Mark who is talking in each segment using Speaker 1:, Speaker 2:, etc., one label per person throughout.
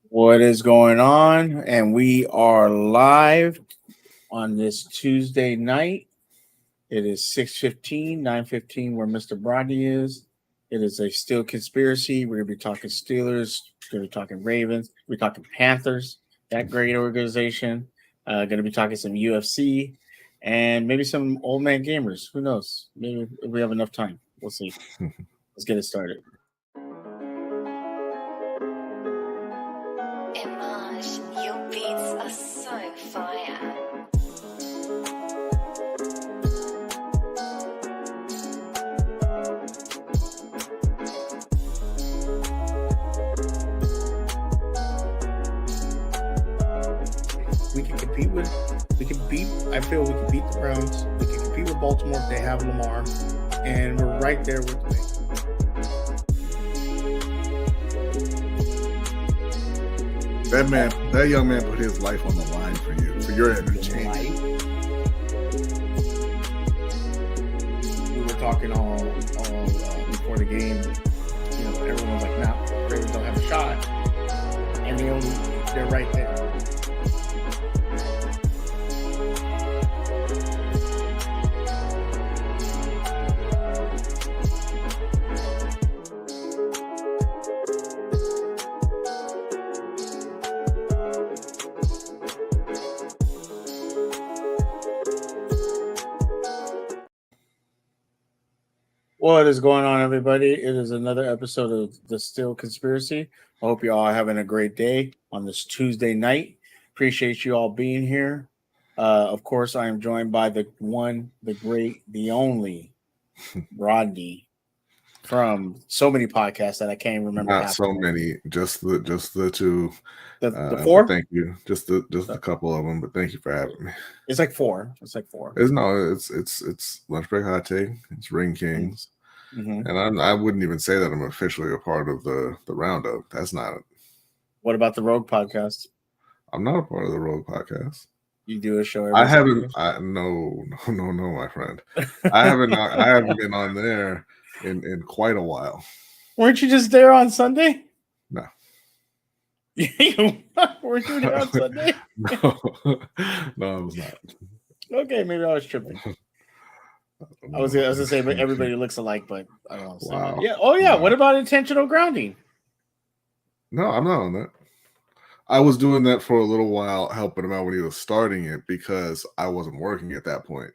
Speaker 1: What is going on? And we are live on this Tuesday night. It is 6:15, 9:15 where Mr. Brody is. It is a still conspiracy. We're going to be talking Steelers. We're going to be talking Ravens. We're talking Panthers, that great organization. Going to be talking some UFC and maybe some old man gamers. Who knows? Maybe if we have enough time. We'll see. Let's get it started.
Speaker 2: Image, your beats are so fire.
Speaker 1: I feel we can beat the Browns. We can compete with Baltimore if they have Lamar. And we're right there with them.
Speaker 3: That young man put his life on the line for you, for your entertainment.
Speaker 1: We were talking all before the game. You know, everyone was like, "Nah, Ravens don't have a shot," and they're right there. What is going on, everybody? It is another episode of The Still Conspiracy. I hope you all are having a great day on this Tuesday night. Appreciate you all being here. Of course, I am joined by the one, the great, the only Rodney from so many podcasts that I can't even remember.
Speaker 3: Not so many, just the two.
Speaker 1: The four?
Speaker 3: Thank you. Just a couple of them, but thank you for having me.
Speaker 1: It's like four. It's
Speaker 3: Lunch Break Hot Take. It's Ring Kings,
Speaker 1: mm-hmm.
Speaker 3: And I wouldn't even say that I'm officially a part of the roundup. That's not.
Speaker 1: What about the Rogue podcast?
Speaker 3: I'm not a part of the Rogue podcast.
Speaker 1: You do a show.
Speaker 3: I haven't. No, my friend. I haven't been on there in quite a while.
Speaker 1: Weren't you just there on Sunday?
Speaker 3: No.
Speaker 1: Weren't you there on Sunday?
Speaker 3: No, I was not.
Speaker 1: Okay, maybe I was tripping. I was gonna say, but everybody looks alike, but I don't know.
Speaker 3: Wow.
Speaker 1: Yeah. Oh yeah. No. What about intentional grounding?
Speaker 3: No, I'm not on that. I was doing that for a little while, helping him out when he was starting it because I wasn't working at that point.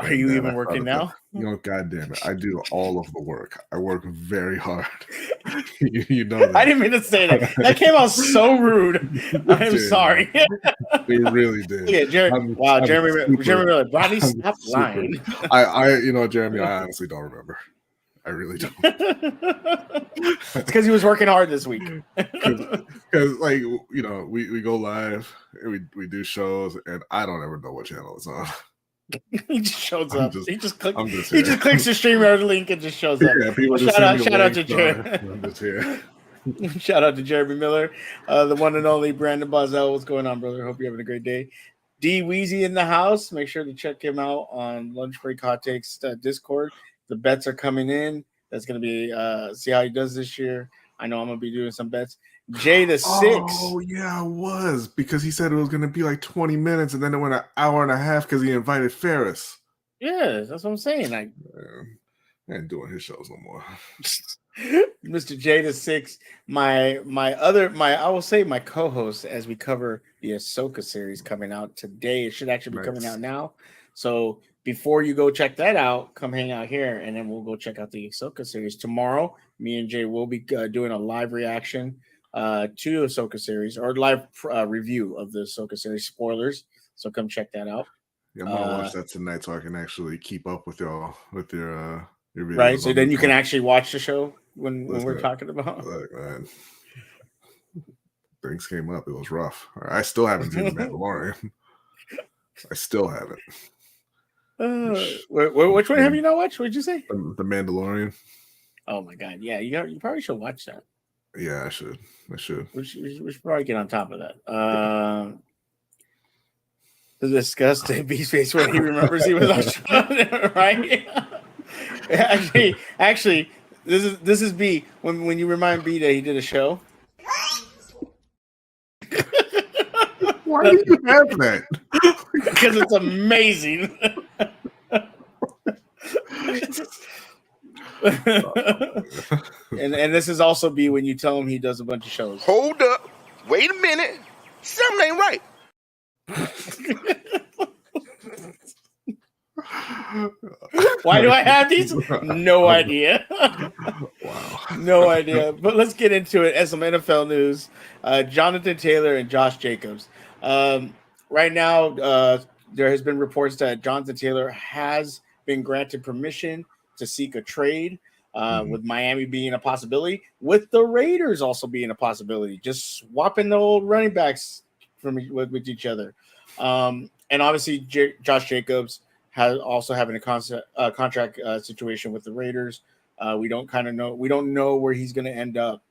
Speaker 1: Are you even working now?
Speaker 3: God damn it. I do all of the work. I work very hard. you know that.
Speaker 1: I didn't mean to say that. That came out so rude. I'm sorry.
Speaker 3: It really did.
Speaker 1: Yeah, Jeremy Miller. Bobby, stop lying.
Speaker 3: Jeremy, I honestly don't remember. I really don't.
Speaker 1: It's because he was working hard this week.
Speaker 3: Because, we go live, and we do shows, and I don't ever know what channel it's on.
Speaker 1: He just shows up. He just clicks the streamer link and just shows up.
Speaker 3: Yeah,
Speaker 1: shout out to Jeremy. Shout out to Jeremy Miller, the one and only Brandon Bozell. What's going on, brother? Hope you're having a great day. D Weezy in the house. Make sure to check him out on Lunch Break Hot Takes Discord. The bets are coming in. That's going to be see how he does this year. I know I'm going to be doing some bets. Jay the 6.
Speaker 3: Oh, yeah, I was. Because he said it was going to be like 20 minutes, and then it went an hour and a half because he invited Ferris.
Speaker 1: Yeah, that's what I'm saying. I
Speaker 3: ain't doing his shows no more.
Speaker 1: Mr. Jay the 6, my co-host as we cover the Ahsoka series coming out today. It should actually be coming out now. So before you go check that out, come hang out here, and then we'll go check out the Ahsoka series tomorrow. Me and Jay will be doing a live reaction to Ahsoka series or live review of the Ahsoka series. Spoilers, so come check that out.
Speaker 3: Yeah, I'm gonna watch that tonight so I can actually keep up with y'all with your videos.
Speaker 1: Right, so then you can actually watch the show when we're talking about.
Speaker 3: Man, things came up. It was rough. I still haven't seen The Mandalorian. I still haven't.
Speaker 1: Which one have you not watched? What did you say?
Speaker 3: The Mandalorian.
Speaker 1: Oh my god! Yeah, you probably should watch that.
Speaker 3: Yeah, I should. We
Speaker 1: should probably get on top of that. To discuss Beast's face when he remembers he was on, right? Actually, this is B. When you remind B that he did a show.
Speaker 3: Why do you have that?
Speaker 1: Because it's amazing. and this is also B when you tell him he does a bunch of shows.
Speaker 4: Hold up. Wait a minute. Something ain't right.
Speaker 1: Why do I have these? No idea.
Speaker 3: Wow.
Speaker 1: No idea. But let's get into it. As some NFL news, Jonathan Taylor and Josh Jacobs. Right now, there has been reports that Jonathan Taylor has been granted permission to seek a trade, with Miami being a possibility, with the Raiders also being a possibility, just swapping the old running backs with each other. And obviously, Josh Jacobs has also having a contract situation with the Raiders. We don't know where he's going to end up.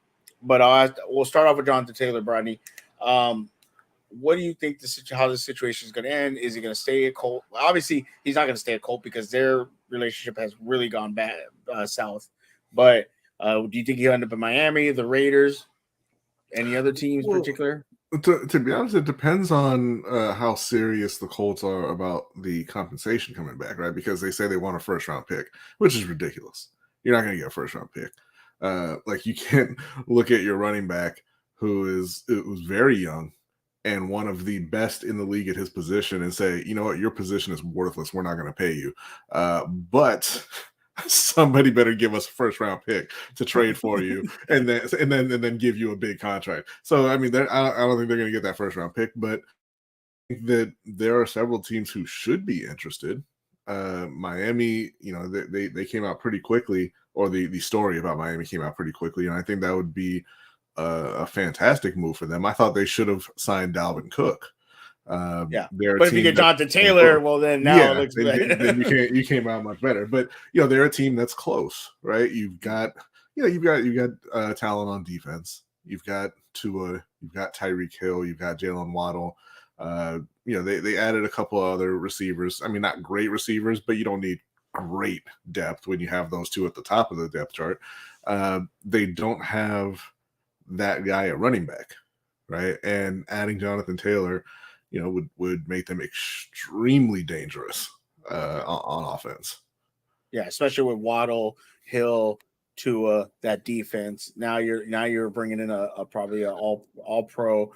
Speaker 1: But we'll start off with Jonathan Taylor, Brodney. What do you think how this situation is going to end? Is he going to stay at Colt? Obviously, he's not going to stay at Colt because their relationship has really gone bad south. But do you think he'll end up in Miami, the Raiders, any other teams in particular?
Speaker 3: To be honest, it depends on how serious the Colts are about the compensation coming back, right? Because they say they want a first-round pick, which is ridiculous. You're not going to get a first-round pick. Like, you can't look at your running back who's very young and one of the best in the league at his position and say, you know what, your position is worthless. We're not going to pay you. But somebody better give us a first-round pick to trade for you, and then give you a big contract. So, I mean, I don't think they're going to get that first-round pick, but I think that there are several teams who should be interested. Miami, they came out pretty quickly, or the story about Miami came out pretty quickly, and I think that would be a fantastic move for them. I thought they should have signed Dalvin Cook.
Speaker 1: But if you get Jonathan Taylor, well, then now it looks
Speaker 3: then you came out much better. But they're a team that's close, right? You've got talent on defense. You've got Tua, you've got Tyreek Hill, you've got Jalen Waddle. They added a couple of other receivers. I mean, not great receivers, but you don't need great depth when you have those two at the top of the depth chart. They don't have that guy at running back, right? And adding Jonathan Taylor, would make them extremely dangerous on offense.
Speaker 1: Yeah, especially with Waddle, Hill, Tua, that defense. Now you're bringing in probably a all Pro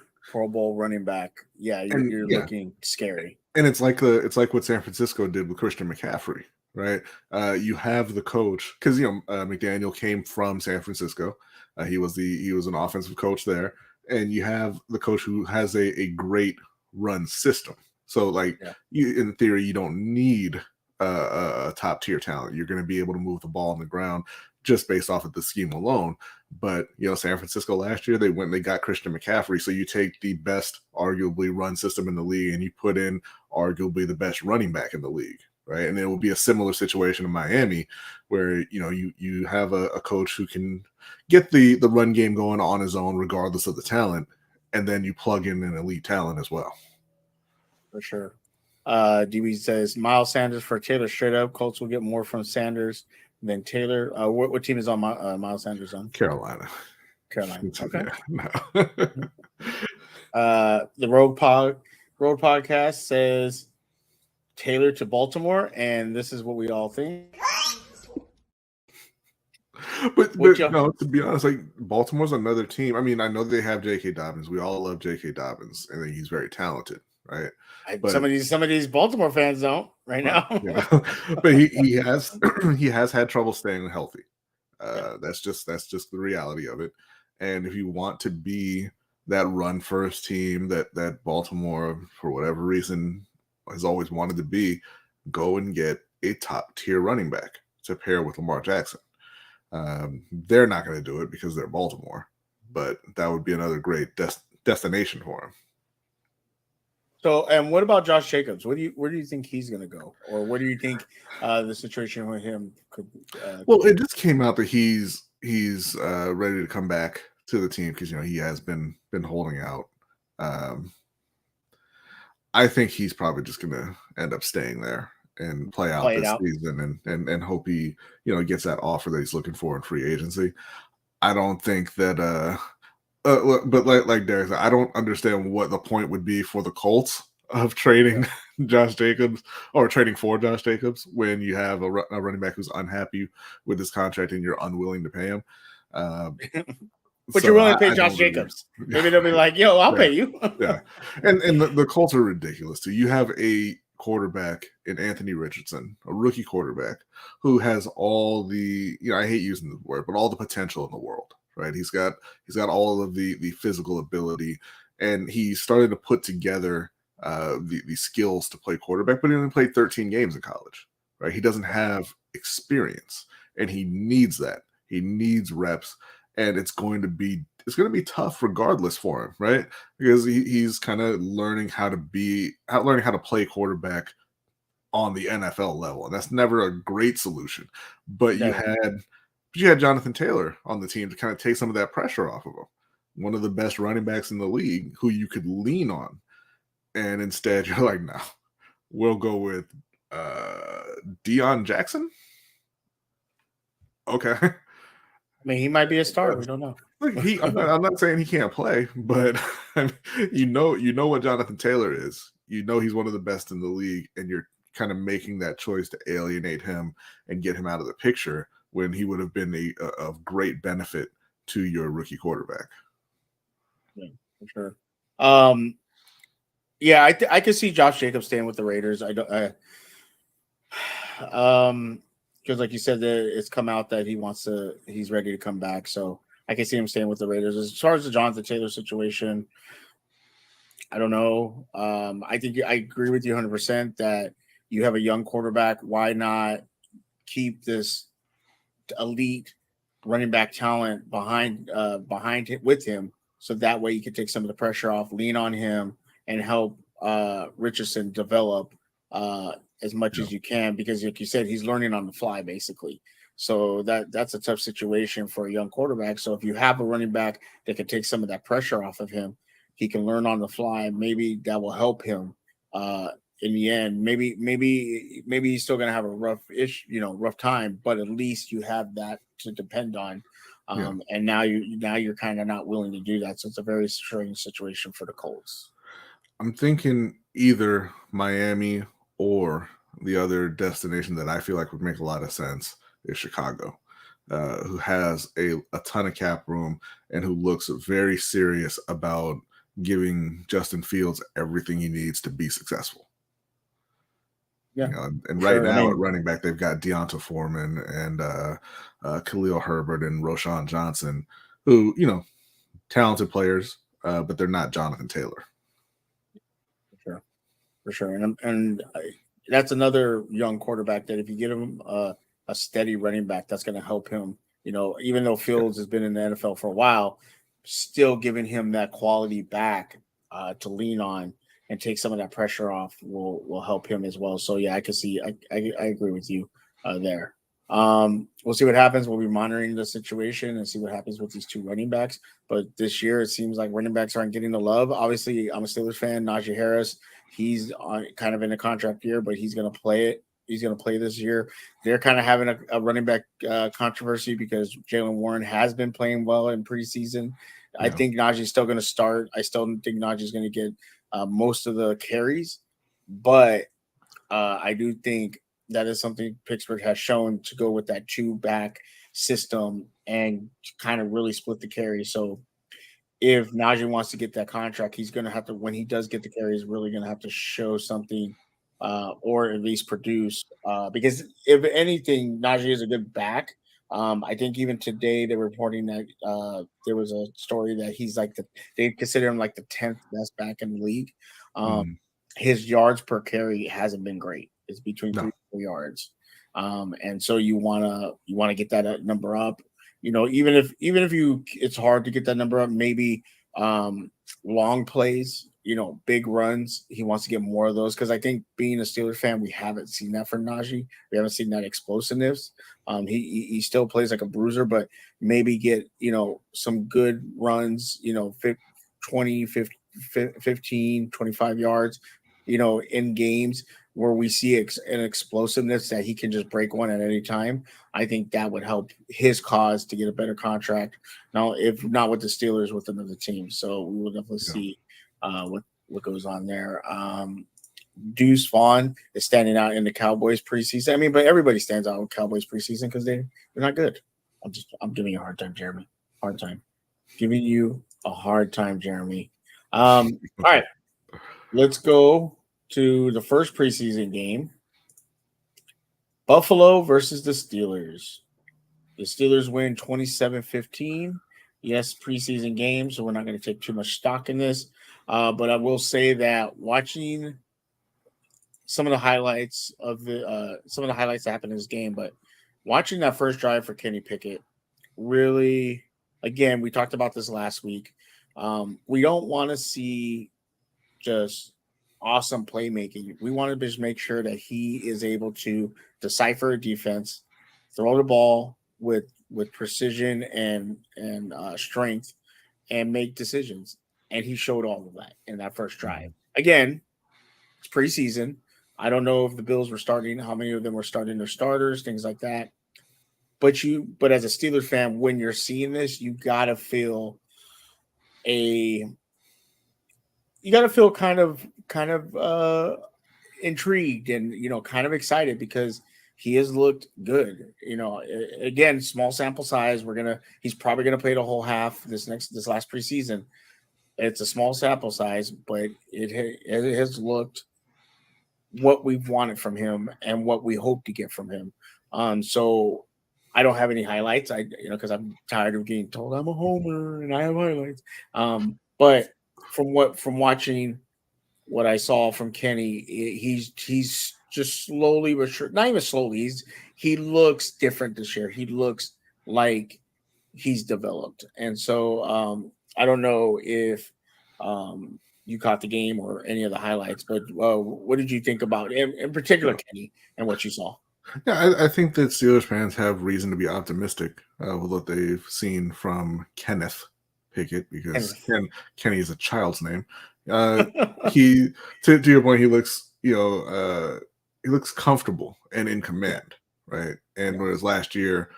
Speaker 1: Bowl running back. Yeah, you're looking scary.
Speaker 3: And it's like what San Francisco did with Christian McCaffrey, right? You have the coach, because McDaniel came from San Francisco. He was an offensive coach there, and you have the coach who has a great run system. So, in theory, you don't need a top tier talent. You're going to be able to move the ball on the ground just based off of the scheme alone. But San Francisco last year, they got Christian McCaffrey. So you take the best, arguably, run system in the league, and you put in arguably the best running back in the league. Right. And it will be a similar situation in Miami where, you have a coach who can get the run game going on his own, regardless of the talent. And then you plug in an elite talent as well.
Speaker 1: For sure. DB says Miles Sanders for Taylor straight up. Colts will get more from Sanders than Taylor. What team is on Miles Sanders on?
Speaker 3: Carolina.
Speaker 1: Okay.
Speaker 3: Yeah,
Speaker 1: no. The Road Podcast says Taylor to Baltimore, and this is what we all think.
Speaker 3: But no, to be honest, Baltimore's another team. I mean, I know they have J.K. Dobbins. We all love J.K. Dobbins, and he's very talented, right?
Speaker 1: Some of these Baltimore fans don't right now.
Speaker 3: Yeah. But he has had trouble staying healthy. That's just the reality of it. And if you want to be that run first team that Baltimore, for whatever reason, has always wanted to be, go and get a top tier running back to pair with Lamar Jackson. They're not going to do it because they're Baltimore, but that would be another great destination for him.
Speaker 1: So, and what about Josh Jacobs? Where do you think he's going to go, or what do you think the situation with him could?
Speaker 3: Well, it just came out that he's ready to come back to the team because he has been holding out. I think he's probably just going to end up staying there and play out this season and hope he gets that offer that he's looking for in free agency. I don't think that But like Derek said, I don't understand what the point would be for the Colts of trading Josh Jacobs or trading for Josh Jacobs when you have a running back who's unhappy with his contract and you're unwilling to pay him.
Speaker 1: But you're willing to pay
Speaker 3: I
Speaker 1: Josh
Speaker 3: don't really,
Speaker 1: Jacobs. Maybe they'll be like, "Yo, I'll
Speaker 3: yeah,
Speaker 1: pay you."
Speaker 3: yeah. And the Colts are ridiculous too. You have a quarterback in Anthony Richardson, a rookie quarterback, who has all the, I hate using the word, but all the potential in the world, right? He's got all of the physical ability, and he's starting to put together the skills to play quarterback, but he only played 13 games in college, right? He doesn't have experience, and he needs that. He needs reps, and it's going to be tough regardless for him, right? Because he's kind of learning how to play quarterback on the NFL level, and that's never a great solution. But
Speaker 1: Never.
Speaker 3: you had Jonathan Taylor on the team to kind of take some of that pressure off of him. One of the best running backs in the league who you could lean on, and instead you're like, no, we'll go with Deion Jackson. Okay.
Speaker 1: I mean, he might be a star. We don't know.
Speaker 3: Look, I'm not saying he can't play, but I mean, you know what Jonathan Taylor is. You know he's one of the best in the league, and you're kind of making that choice to alienate him and get him out of the picture when he would have been of great benefit to your rookie quarterback.
Speaker 1: Yeah, for sure. Yeah, I can see Josh Jacobs staying with the Raiders. Because like you said, it's come out that he's ready to come back. So I can see him staying with the Raiders. As far as the Jonathan Taylor situation, I don't know. I think I agree with you 100% that you have a young quarterback. Why not keep this elite running back talent behind him, with him, so that way you can take some of the pressure off, lean on him, and help Richardson develop as much as you can, because like you said, he's learning on the fly basically. So that's a tough situation for a young quarterback. So if you have a running back that can take some of that pressure off of him, he can learn on the fly. Maybe that will help him in the end. Maybe he's still gonna have a rough time, but at least you have that to depend on. And now you're kind of not willing to do that. So it's a very strange situation for the Colts.
Speaker 3: I'm thinking either Miami or the other destination that I feel like would make a lot of sense is Chicago, who has a ton of cap room and who looks very serious about giving Justin Fields everything he needs to be successul.
Speaker 1: Yeah.
Speaker 3: And right now at running back, they've got Deonta Foreman and Khalil Herbert and Roshan Johnson, who, talented players, but they're not Jonathan Taylor.
Speaker 1: For sure. And that's another young quarterback that if you get him a steady running back, that's going to help him. Even though Fields has been in the NFL for a while, still giving him that quality back to lean on and take some of that pressure off will help him as well. So yeah, I can see. I agree with you there. We'll see what happens. We'll be monitoring the situation and see what happens with these two running backs. But this year, it seems like running backs aren't getting the love. Obviously, I'm a Steelers fan. Najee Harris, he's kind of in a contract year, but he's going to play it. He's going to play this year. They're kind of having a running back controversy because Jaylen Warren has been playing well in preseason. Yeah. I think Najee's still going to start. I still think Najee's going to get most of the carries, but I do think that is something Pittsburgh has shown to go with that two-back system and kind of really split the carry. So if Najee wants to get that contract, he's going to have to, when he does get the carry, he's really going to have to show something or at least produce. Because if anything, Najee is a good back. I think even today they're reporting that there was a story that he's like they consider him like the 10th best back in the league. His yards per carry hasn't been great. It's between 3 and 4 yards. And so you want to get that number up. Even if it's hard to get that number up, maybe long plays, big runs. He wants to get more of those because I think being a Steelers fan, we haven't seen that from Najee. We haven't seen that explosiveness. He still plays like a bruiser, but maybe get some good runs. 20, 15, 25 yards. In games where we see an explosiveness that he can just break one at any time, I think that would help his cause to get a better contract. Now, if not with the Steelers, with another team. So we will definitely see what goes on there. Deuce Vaughn is standing out in the Cowboys preseason. I mean, but everybody stands out in Cowboys preseason because they're not good. I'm giving you a hard time, Jeremy. Hard time. Giving you a hard time, Jeremy. All right. Let's go to the first preseason game. Buffalo versus the Steelers. The Steelers win 27-15. Yes, preseason game, so we're not going to take too much stock in this. But I will say that watching some of the highlights that happened in this game, but watching that first drive for Kenny Pickett, really, again, we talked about this last week. We don't want to see just awesome playmaking. We want to just make sure that he is able to decipher a defense, throw the ball with precision and strength, and make decisions. And he showed all of that in that first drive. Again, it's preseason. I don't know if the Bills were starting, how many of them were starting their starters, things like that. But as a Steelers fan, when you're seeing this, you gotta feel kind of intrigued and kind of excited because he has looked good. Again, small sample size. He's probably gonna play the whole half this last preseason. It's a small sample size, but it has looked what we've wanted from him and what we hope to get from him. So I don't have any highlights. Because I'm tired of getting told I'm a homer and I have highlights. But from watching what I saw from Kenny, he's just slowly but sure, not even slowly. He looks different this year. He looks like he's developed, and so I don't know if you caught the game or any of the highlights, but what did you think about in particular Kenny and what you saw?
Speaker 3: Yeah, I think that Steelers fans have reason to be optimistic with what they've seen from Kenneth Pickett because Kenny is a child's name. He, to your point, he looks he looks comfortable and in command, right? And whereas last year,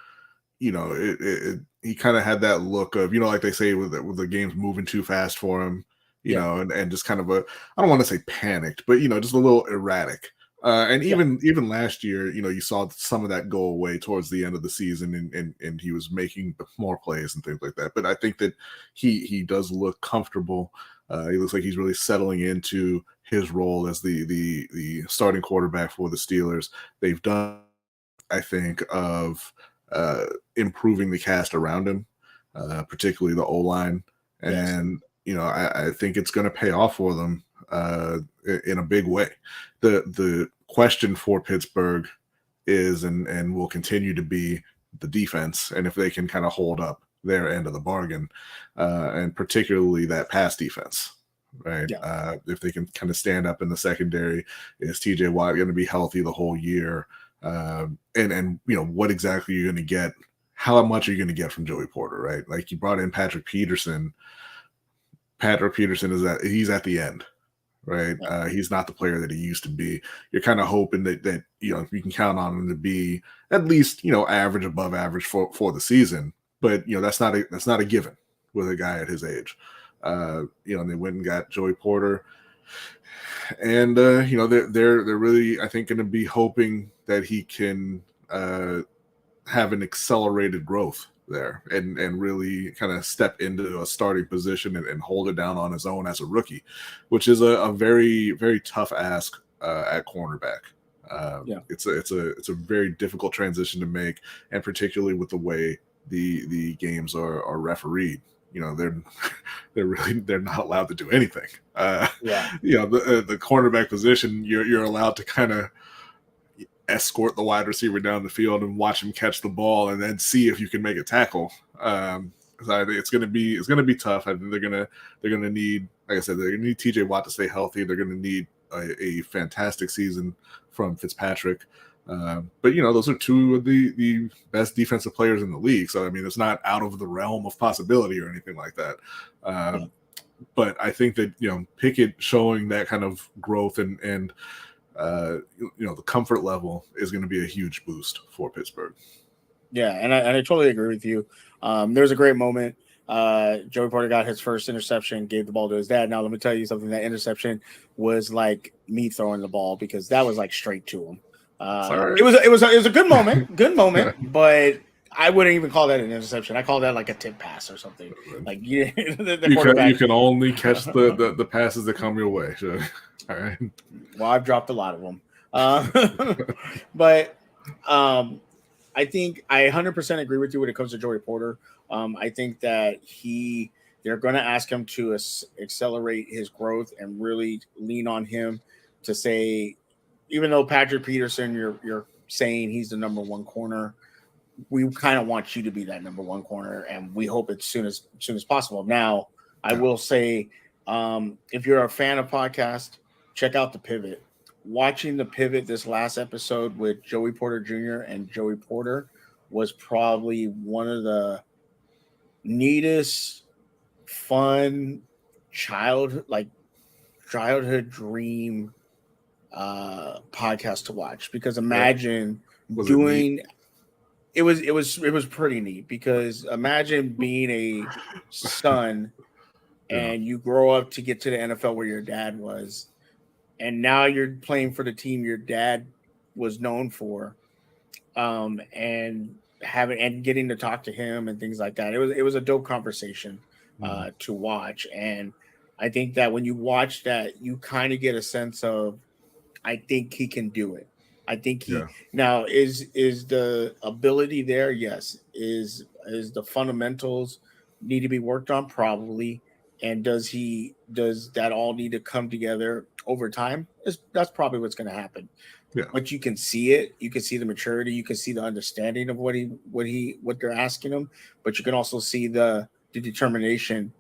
Speaker 3: he kind of had that look of like they say with the games moving too fast for him, and just kind of I don't want to say panicked, but just a little erratic. And even last year, you saw some of that go away towards the end of the season, and he was making more plays and things like that. But I think that he does look comfortable. He looks like he's really settling into his role as the starting quarterback for the Steelers. They've done, I think, of improving the cast around him, particularly the O-line, and I think it's going to pay off for them in a big way. The question for Pittsburgh is and will continue to be the defense, and if they can kind of hold up their end of the bargain, and particularly that pass defense, right? If they can kind of stand up in the secondary, is TJ Watt going to be healthy the whole year? And what exactly you're going to get? How much are you going to get from Joey Porter, right? Like you brought in Patrick Peterson. Patrick Peterson he's at the end, right? He's not the player that he used to be. You're kind of hoping that you can count on him to be at least average, above average for the season. But that's not a given with a guy at his age. They went and got Joey Porter, and they're really, I think, going to be hoping that he can have an accelerated growth there and really kind of step into a starting position and hold it down on his own as a rookie, which is a very, very tough ask at cornerback. It's a very difficult transition to make, and particularly with the way the games are refereed. They're not allowed to do anything. The cornerback position, you're allowed to kind of escort the wide receiver down the field and watch him catch the ball and then see if you can make a tackle. So I think it's gonna be tough. I think they're gonna need, like I said, they're gonna need TJ Watt to stay healthy. They're gonna need a fantastic season from Fitzpatrick. But those are two of the best defensive players in the league. So I mean, it's not out of the realm of possibility or anything like that. But I think that Pickett showing that kind of growth and The comfort level is going to be a huge boost for Pittsburgh.
Speaker 1: Yeah, and I totally agree with you. There was a great moment. Joey Porter got his first interception, gave the ball to his dad. Now let me tell you something. That interception was like me throwing the ball because that was like straight to him.
Speaker 3: Sorry.
Speaker 1: It was a good moment, but I wouldn't even call that an interception. I call that like a tip pass or something. Like the quarterback.
Speaker 3: You can only catch the passes that come your way. Sure. All right.
Speaker 1: Well, I've dropped a lot of them, but I think I 100% agree with you when it comes to Joey Porter. I think that they're going to ask him to accelerate his growth and really lean on him to say, even though Patrick Peterson, you're saying he's the number one corner, we kind of want you to be that number one corner, and we hope it's soon as possible. Now, I will say, if you're a fan of podcast, check out The Pivot. Watching The Pivot this last episode with Joey Porter Jr. and Joey Porter was probably one of the neatest, fun childhood dream podcast to watch, because imagine doing it was pretty neat, because imagine being a son and you grow up to get to the NFL where your dad was, and now you're playing for the team your dad was known for, and getting to talk to him and things like that. It was a dope conversation to watch, and I think that when you watch that, you kind of get a sense of, I think he can do it. I think now is the ability there? Yes. Is the fundamentals need to be worked on? Probably. And does that all need to come together over time? That's probably what's going to happen.
Speaker 3: Yeah.
Speaker 1: But you can see it. You can see the maturity. You can see the understanding of what they're asking him. But you can also see the determination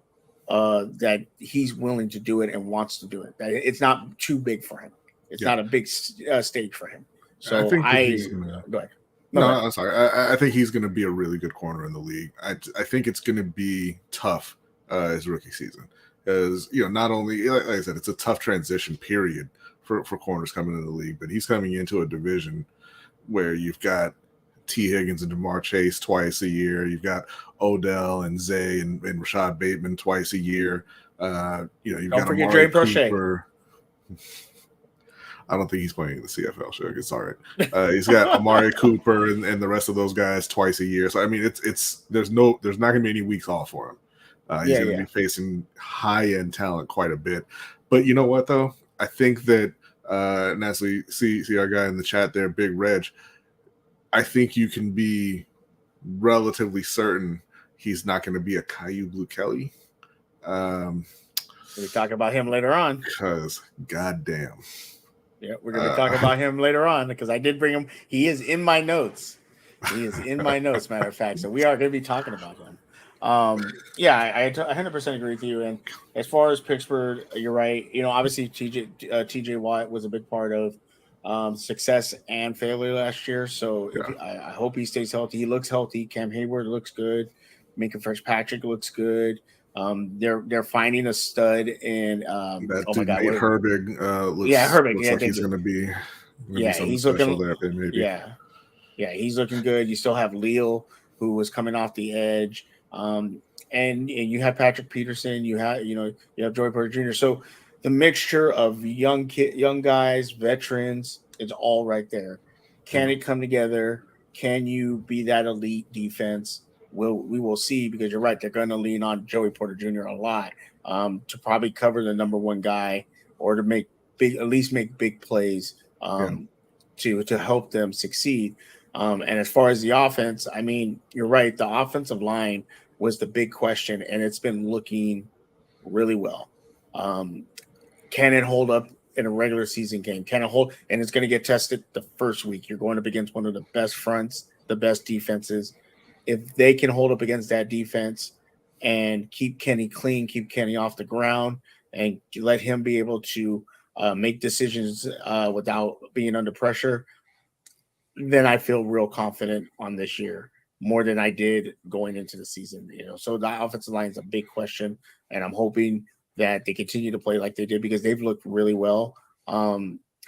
Speaker 1: that he's willing to do it and wants to do it. That it's not too big for him. It's not a big stage for him. So
Speaker 3: I think he's
Speaker 1: gonna go ahead.
Speaker 3: I'm sorry. I think he's going to be a really good corner in the league. I think it's going to be tough his rookie season, because not only, like I said, it's a tough transition period for corners coming into the league, but he's coming into a division where you've got T. Higgins and Jamar Chase twice a year. You've got Odell and Zay and Rashad Bateman twice a year. You've got
Speaker 1: forget
Speaker 3: Amari
Speaker 1: Dre Prochet.
Speaker 3: Cooper. I don't think he's playing in the CFL. Sure, it's all right. He's got Amari Cooper and the rest of those guys twice a year. So I mean, there's not going to be any weeks off for him. He's going to be facing high end talent quite a bit. But you know what though? I think that Nestle, see our guy in the chat there, Big Reg. I think you can be relatively certain he's not going to be a Caillou Blue Kelly.
Speaker 1: We'll talk about him later on.
Speaker 3: Because goddamn.
Speaker 1: Yeah, we're going to talk about him later on, because I did bring him. He is in my notes. Matter of fact. So we are going to be talking about him. I 100% agree with you. And as far as Pittsburgh, you're right. Obviously TJ Watt was a big part of success and failure last year. So I hope he stays healthy. He looks healthy. Cam Hayward looks good. Minka Fitzpatrick looks good. They're finding a stud in
Speaker 3: Nate Herbig looks like he's going to be
Speaker 1: he's looking there, maybe. Yeah, he's looking good. You still have Leal, who was coming off the edge, and you have Patrick Peterson. You have Joey Porter Jr. So the mixture of young guys, veterans, it's all right there. Can it come together? Can you be that elite defense? We will see, because you're right. They're going to lean on Joey Porter Jr. a lot to probably cover the number one guy, or to at least make big plays to help them succeed. And as far as the offense, I mean, you're right. The offensive line was the big question, and it's been looking really well. Can it hold up in a regular season game? Can it hold? And it's going to get tested the first week. You're going up against one of the best fronts, the best defenses. If they can hold up against that defense and keep Kenny clean, keep Kenny off the ground, and let him be able to make decisions without being under pressure, then I feel real confident on this year, more than I did going into the season. So the offensive line is a big question, and I'm hoping that they continue to play like they did, because they've looked really well.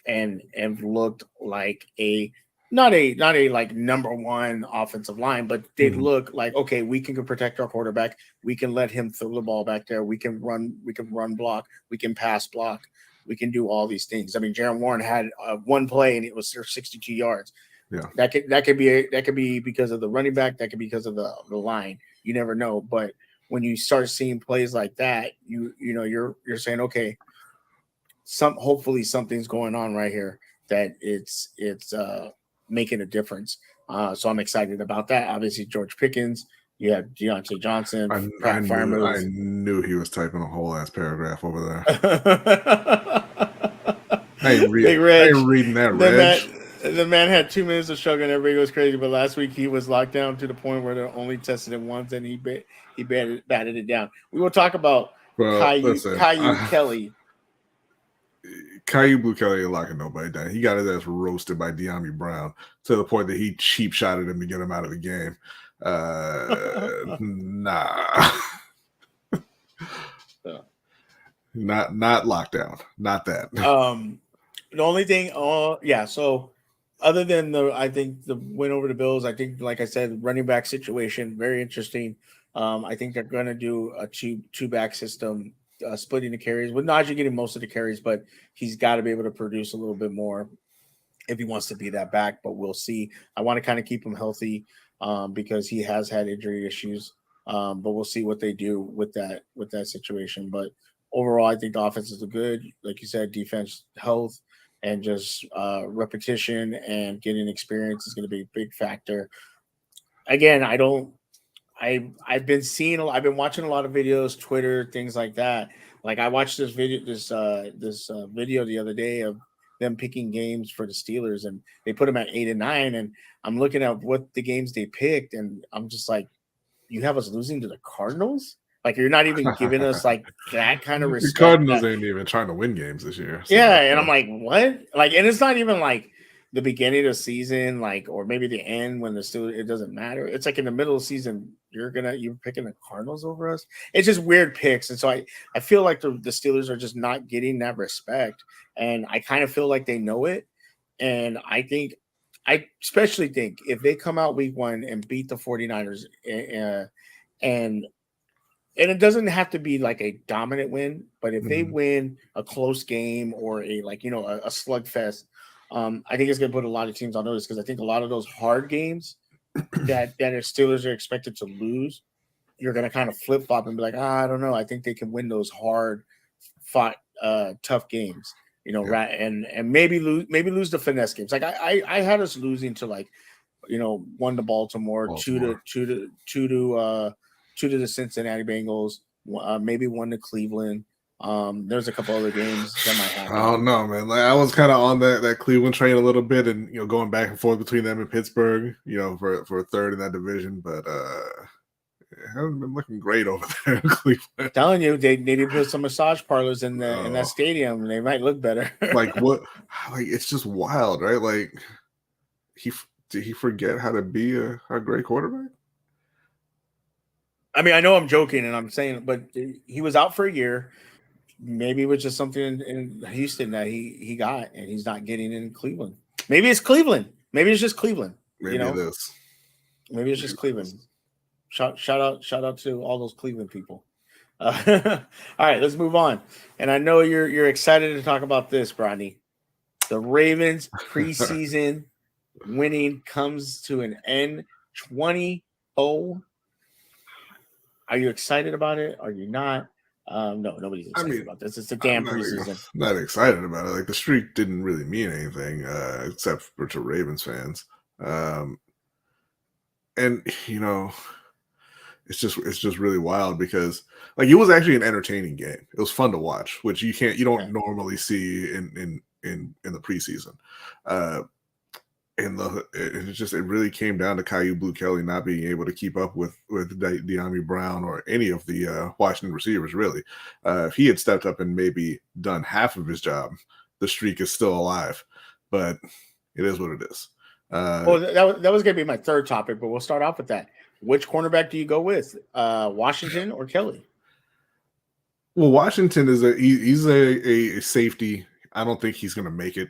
Speaker 1: and looked like a not a like number one offensive line, but they look like, okay, we can protect our quarterback. We can let him throw the ball back there. We can run block. We can pass block. We can do all these things. I mean, Jaron Warren had one play and it was 62 yards.
Speaker 3: Yeah,
Speaker 1: that could be because of the running back. That could be because of the line. You never know. But when you start seeing plays like that, you're saying, okay, hopefully something's going on right here that it's making a difference. So I'm excited about that. Obviously, George Pickens. You have Deontay Johnson.
Speaker 3: I knew he was typing a whole ass paragraph over there. I ain't reading that, Reg.
Speaker 1: The man had 2 minutes of struggle and everybody goes crazy. But last week he was locked down to the point where they only tested it once and he batted it down. We will talk about Caillou Kelly.
Speaker 3: Caillou Kelly ain't locking nobody down. He got his ass roasted by De'Ami Brown to the point that he cheap shotted him to get him out of the game. Nah. Not lockdown. Not that.
Speaker 1: The only thing, so other than I think the win over the Bills, I think, like I said, running back situation, very interesting. I think they're going to do a two back system, splitting the carries with Najee getting most of the carries, but he's got to be able to produce a little bit more if he wants to be that back, but we'll see. I want to kind of keep him healthy because he has had injury issues, but we'll see what they do with that situation. But overall, I think the offenses are good. Like you said, defense, health, and just repetition and getting experience is going to be a big factor. Again, I've been watching a lot of videos, Twitter, things like that. Like I watched this video the other day of them picking games for the Steelers, and they put them at 8 and 9. And I'm looking at what the games they picked, and I'm just like, you have us losing to the Cardinals? Like you're not even giving us like that kind of respect.
Speaker 3: The Cardinals ain't even trying to win games this year.
Speaker 1: So yeah, and I'm like, what? Like, and it's not even like the beginning of the season, like, or maybe the end when it doesn't matter. It's like in the middle of the season, you're picking the Cardinals over us. It's just weird picks, and so I feel like the Steelers are just not getting that respect, and I kind of feel like they know it, and I especially think if they come out week 1 and beat the 49ers, and it doesn't have to be like a dominant win, but if they win a close game or a slugfest, I think it's going to put a lot of teams on notice because I think a lot of those hard games that Steelers are expected to lose, you're going to kind of flip flop and be like, I don't know. I think they can win those hard fought, tough games, right? And maybe lose the finesse games. Like I had us losing to 1 to Baltimore, 2 to the Cincinnati Bengals, maybe 1 to Cleveland. There's a couple other games that might happen.
Speaker 3: I don't know, man. Like I was kind of on that Cleveland train a little bit, and going back and forth between them and Pittsburgh, for third in that division, but it hasn't been looking great over there in Cleveland.
Speaker 1: I'm telling you, they need to put some massage parlors in that stadium, and they might look better.
Speaker 3: Like what? Like it's just wild, right? Like did he forget how to be a great quarterback?
Speaker 1: I mean, I know I'm joking and I'm saying, but he was out for a year. Maybe it was just something in Houston that he got, and he's not getting in Cleveland. Maybe it's Cleveland. Maybe it's just Cleveland.
Speaker 3: Maybe it is.
Speaker 1: Maybe it's just Cleveland. Shout out to all those Cleveland people. All right, let's move on. And I know you're excited to talk about this, Brodney. The Ravens preseason winning comes to an end, 20-0. Are you excited about it? Are you not? No, nobody's excited about this. It's a damn preseason.
Speaker 3: Not excited about it. Like the streak didn't really mean anything except for to Ravens fans. And it's just really wild because like it was actually an entertaining game. It was fun to watch, which you don't normally see in the preseason. And it really came down to Caillou Kelly not being able to keep up with De'Ami Brown or any of the Washington receivers, really. If he had stepped up and maybe done half of his job, the streak is still alive. But it is what it is.
Speaker 1: Well, that was going to be my third topic, but we'll start off with that. Which cornerback do you go with, Washington or Kelly?
Speaker 3: Well, Washington is he's a safety. I don't think he's going to make it.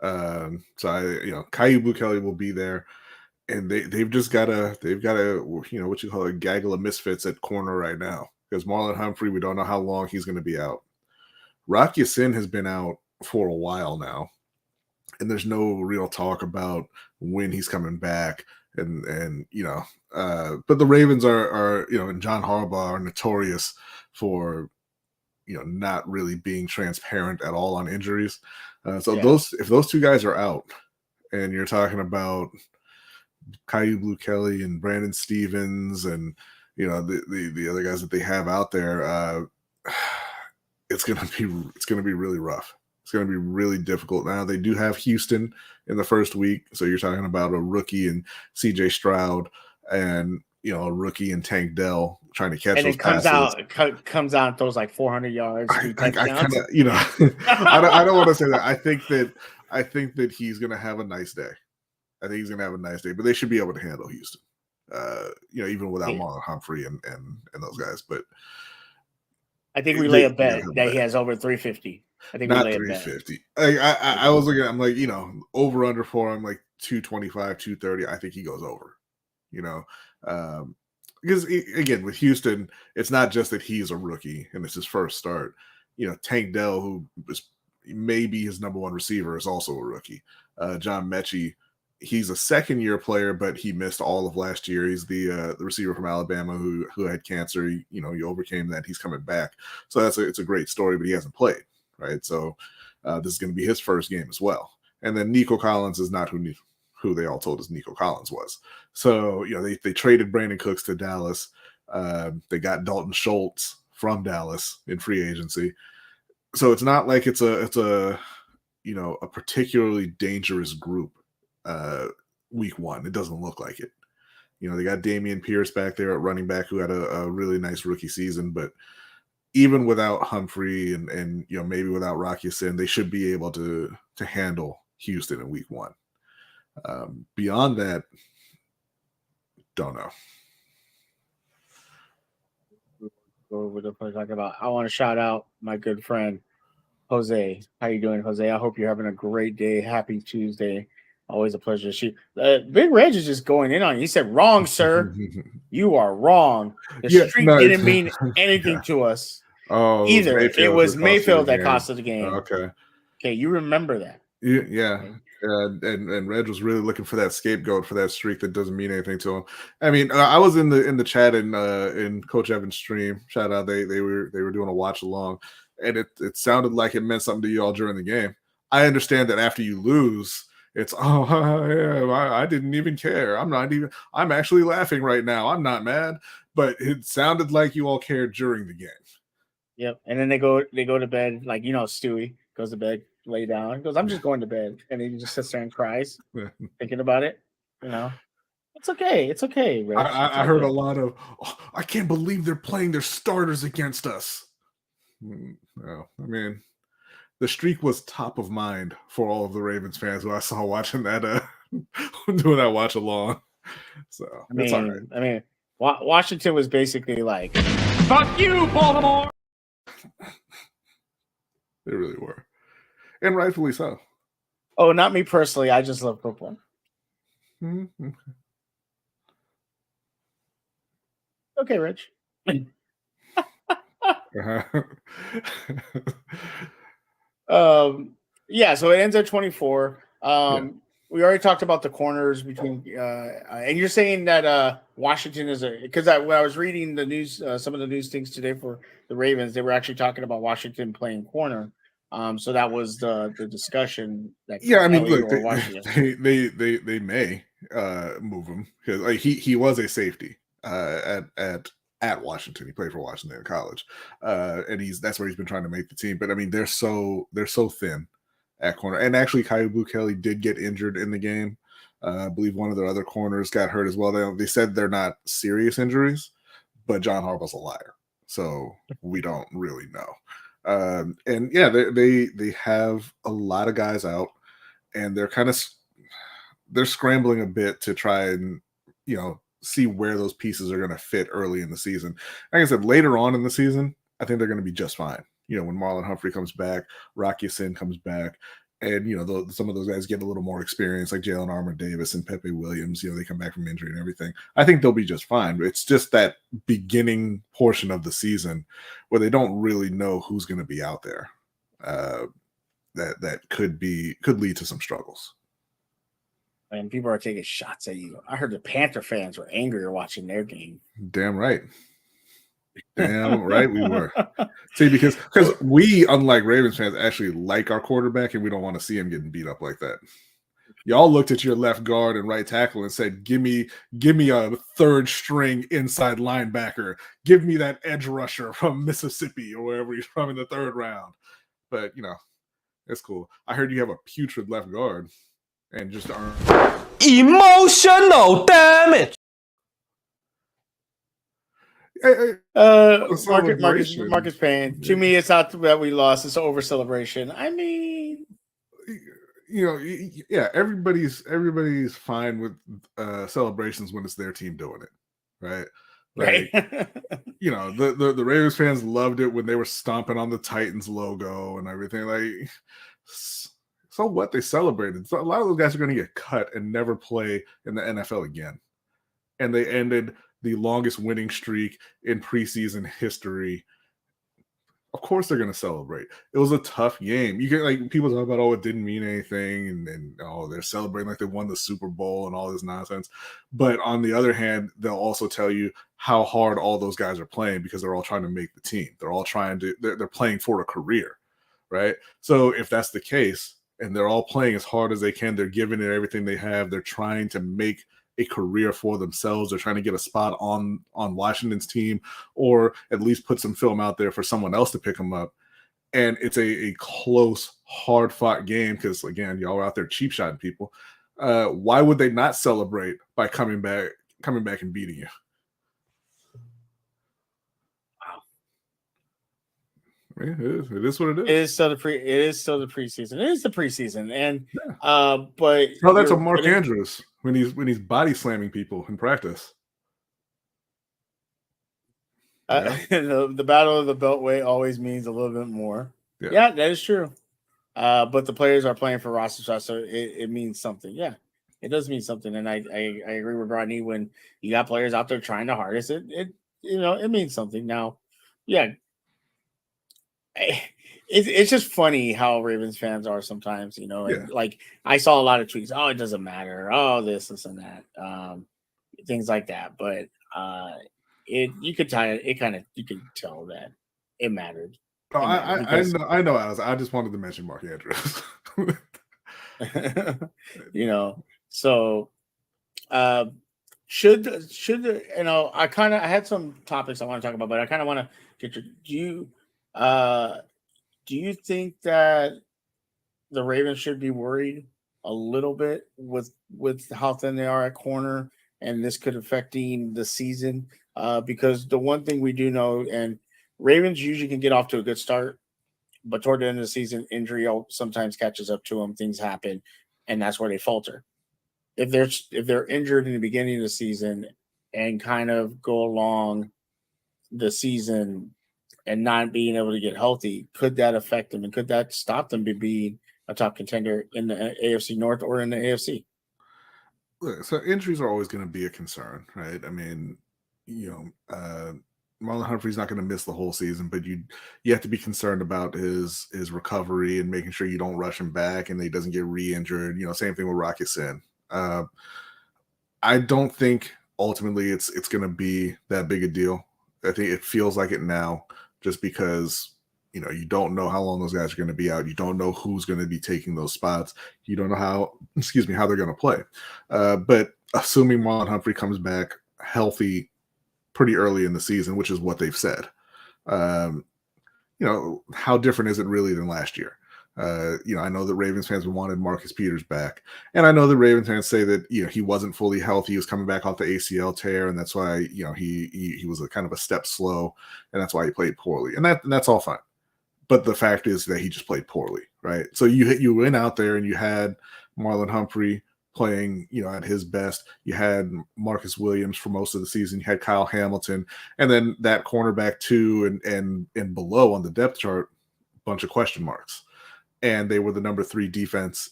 Speaker 3: So Caillou Blue Kelly will be there, and they've got a what you call a gaggle of misfits at corner right now, because Marlon Humphrey, we don't know how long he's going to be out. Rocky Sin has been out for a while now, and there's no real talk about when he's coming back. But the Ravens are and John Harbaugh are notorious for not really being transparent at all on injuries. If those two guys are out, and you're talking about Caillou Blue Kelly and Brandon Stevens and the other guys that they have out there, it's gonna be really rough. It's gonna be really difficult. Now they do have Houston in the first week, so you're talking about a rookie and CJ Stroud and a rookie and Tank Dell trying to catch
Speaker 1: and
Speaker 3: those
Speaker 1: it comes
Speaker 3: passes.
Speaker 1: comes out and throws like 400 yards.
Speaker 3: I kind of I don't want to say that. I think that he's gonna have a nice day. I think he's gonna have a nice day, but they should be able to handle Houston. Even without Marlon Humphrey and those guys. But
Speaker 1: I think we lay a bet that he has over 350. I think
Speaker 3: not
Speaker 1: we lay
Speaker 3: 350. I was looking. I'm like, over under for him like 225, 230. I think he goes over. Because again, with Houston, it's not just that he's a rookie and it's his first start. Tank Dell, who is maybe his number one receiver, is also a rookie. John Mechie, he's a second-year player, but he missed all of last year. He's the receiver from Alabama who had cancer. He overcame that. He's coming back, so it's a great story. But he hasn't played, right? So this is going to be his first game as well. And then Nico Collins is not who they all told us Nico Collins was. So they traded Brandon Cooks to Dallas. They got Dalton Schultz from Dallas in free agency. So it's not like it's a particularly dangerous group. Week one, it doesn't look like it. They got Damian Pierce back there at running back, who had a really nice rookie season, but even without Humphrey and maybe without Rocky Sin, they should be able to handle Houston in week one. Beyond that, don't know.
Speaker 1: What the fuck talking about? I want to shout out my good friend Jose. How you doing, Jose? I hope you're having a great day. Happy Tuesday. Always a pleasure to see. Big Reg is just going in on you. He said, "Wrong, sir. You are wrong. The streak didn't mean anything to us. Either it was Mayfield that cost us the game.
Speaker 3: Okay,
Speaker 1: you remember that?
Speaker 3: Yeah. And Reg was really looking for that scapegoat for that streak that doesn't mean anything to him. I mean, I was in the chat in Coach Evans' stream. Shout out, they were doing a watch along, and it sounded like it meant something to you all during the game. I understand that after you lose, it's I didn't even care. I'm actually laughing right now. I'm not mad, but it sounded like you all cared during the game.
Speaker 1: Yep. And then they go to bed, like Stewie goes to bed, lay down. He goes, I'm just going to bed. And he just sits there and cries, thinking about it. It's okay. It's okay, Rich.
Speaker 3: I heard a lot of, I can't believe they're playing their starters against us. Well, I mean, the streak was top of mind for all of the Ravens fans who I saw watching that, doing that watch along. So it's all right.
Speaker 1: I mean, Washington was basically like, "Fuck you, Baltimore."
Speaker 3: They really were, and rightfully so.
Speaker 1: Oh, not me personally. I just love football.
Speaker 3: Mm-hmm.
Speaker 1: Okay, Rich. Yeah, so it ends at 24. We already talked about the corners between and you're saying that Washington is because when I was reading the news, some of the news things today for the Ravens, they were actually talking about Washington playing corner. So that was the discussion. That
Speaker 3: I mean, look, they may move him because he was a safety at Washington. He played for Washington in college, and that's where he's been trying to make the team. But I mean, they're so thin at corner. And actually, Caillou Blue Kelly did get injured in the game. I believe one of their other corners got hurt as well. They said they're not serious injuries, but John Harbaugh's a liar, so we don't really know. And yeah, they have a lot of guys out, and they're scrambling a bit to try and see where those pieces are going to fit early in the season. Like I said, later on in the season, I think they're going to be just fine. When Marlon Humphrey comes back, Rocky Sin comes back, And some of those guys get a little more experience, like Jalen Armour Davis and Pepe Williams. They come back from injury and everything. I think they'll be just fine. It's just that beginning portion of the season where they don't really know who's going to be out there. That could lead to some struggles.
Speaker 1: And people are taking shots at you. I heard the Panther fans were angrier watching their game.
Speaker 3: Damn right. Damn right we were. See, because we, unlike Ravens fans, actually like our quarterback, and we don't want to see him getting beat up like that. Y'all looked at your left guard and right tackle and said, give me a third string inside linebacker. Give me that edge rusher from Mississippi or wherever he's from in the third round. But, it's cool. I heard you have a putrid left guard and just aren't.
Speaker 5: Emotional damage.
Speaker 1: Marcus Payne. To me, it's not that we lost; it's an over celebration. I mean,
Speaker 3: yeah, everybody's fine with celebrations when it's their team doing it, right?
Speaker 1: Right.
Speaker 3: The Ravens fans loved it when they were stomping on the Titans logo and everything. Like, so what? They celebrated. So a lot of those guys are going to get cut and never play in the NFL again, and they ended the longest winning streak in preseason history. Of course they're going to celebrate. It was a tough game. You get people talk about, it didn't mean anything. And they're celebrating like they won the Super Bowl and all this nonsense. But on the other hand, they'll also tell you how hard all those guys are playing because they're all trying to make the team. They're all they're playing for a career. Right. So if that's the case and they're all playing as hard as they can, they're giving it everything they have. They're trying to make a career for themselves. They're trying to get a spot on Washington's team, or at least put some film out there for someone else to pick them up. And it's a close, hard-fought game because, again, y'all are out there cheap shotting people. Why would they not celebrate by coming back and beating you? Wow. It is what it is.
Speaker 1: It is still the preseason. It is the preseason, and but
Speaker 3: that's a Mark Andrews when he's body slamming people in practice.
Speaker 1: The battle of the Beltway always means a little bit more. Yeah, that is true. But the players are playing for roster spots, so it means something. Yeah, it does mean something, and I agree with Rodney when you got players out there trying the hardest. It means something. Now, yeah. It's just funny how Ravens fans are sometimes, and like I saw a lot of tweets. Oh, it doesn't matter. Oh, this and that, things like that. But you could tell that it mattered.
Speaker 3: Oh, I know. I just wanted to mention Mark Andrews.
Speaker 1: So should I had some topics I want to talk about, but I kind of want to get your do you think that the Ravens should be worried a little bit with how thin they are at corner, and this could affecting the season? Because the one thing we do know, and Ravens usually can get off to a good start, but toward the end of the season, injury sometimes catches up to them. Things happen, and that's where they falter. If they're injured in the beginning of the season and kind of go along the season and not being able to get healthy, could that affect them, and could that stop them from being a top contender in the AFC North or in the AFC?
Speaker 3: Look, so injuries are always going to be a concern, right? I mean, Marlon Humphrey's not going to miss the whole season, but you have to be concerned about his recovery and making sure you don't rush him back and that he doesn't get re-injured. Same thing with Rocky Sin. I don't think ultimately it's going to be that big a deal. I think it feels like it now, just because you don't know how long those guys are going to be out. You don't know who's going to be taking those spots. You don't know how they're going to play. But assuming Marlon Humphrey comes back healthy pretty early in the season, which is what they've said, how different is it really than last year? I know that Ravens fans wanted Marcus Peters back, and I know the Ravens fans say that he wasn't fully healthy. He was coming back off the ACL tear, and that's why he was a kind of a step slow, and that's why he played poorly, and that's all fine. But the fact is that he just played poorly, right? So you went out there and you had Marlon Humphrey playing, at his best. You had Marcus Williams for most of the season. You had Kyle Hamilton, and then that cornerback 2 and below on the depth chart, bunch of question marks. and they were the number 3 defense,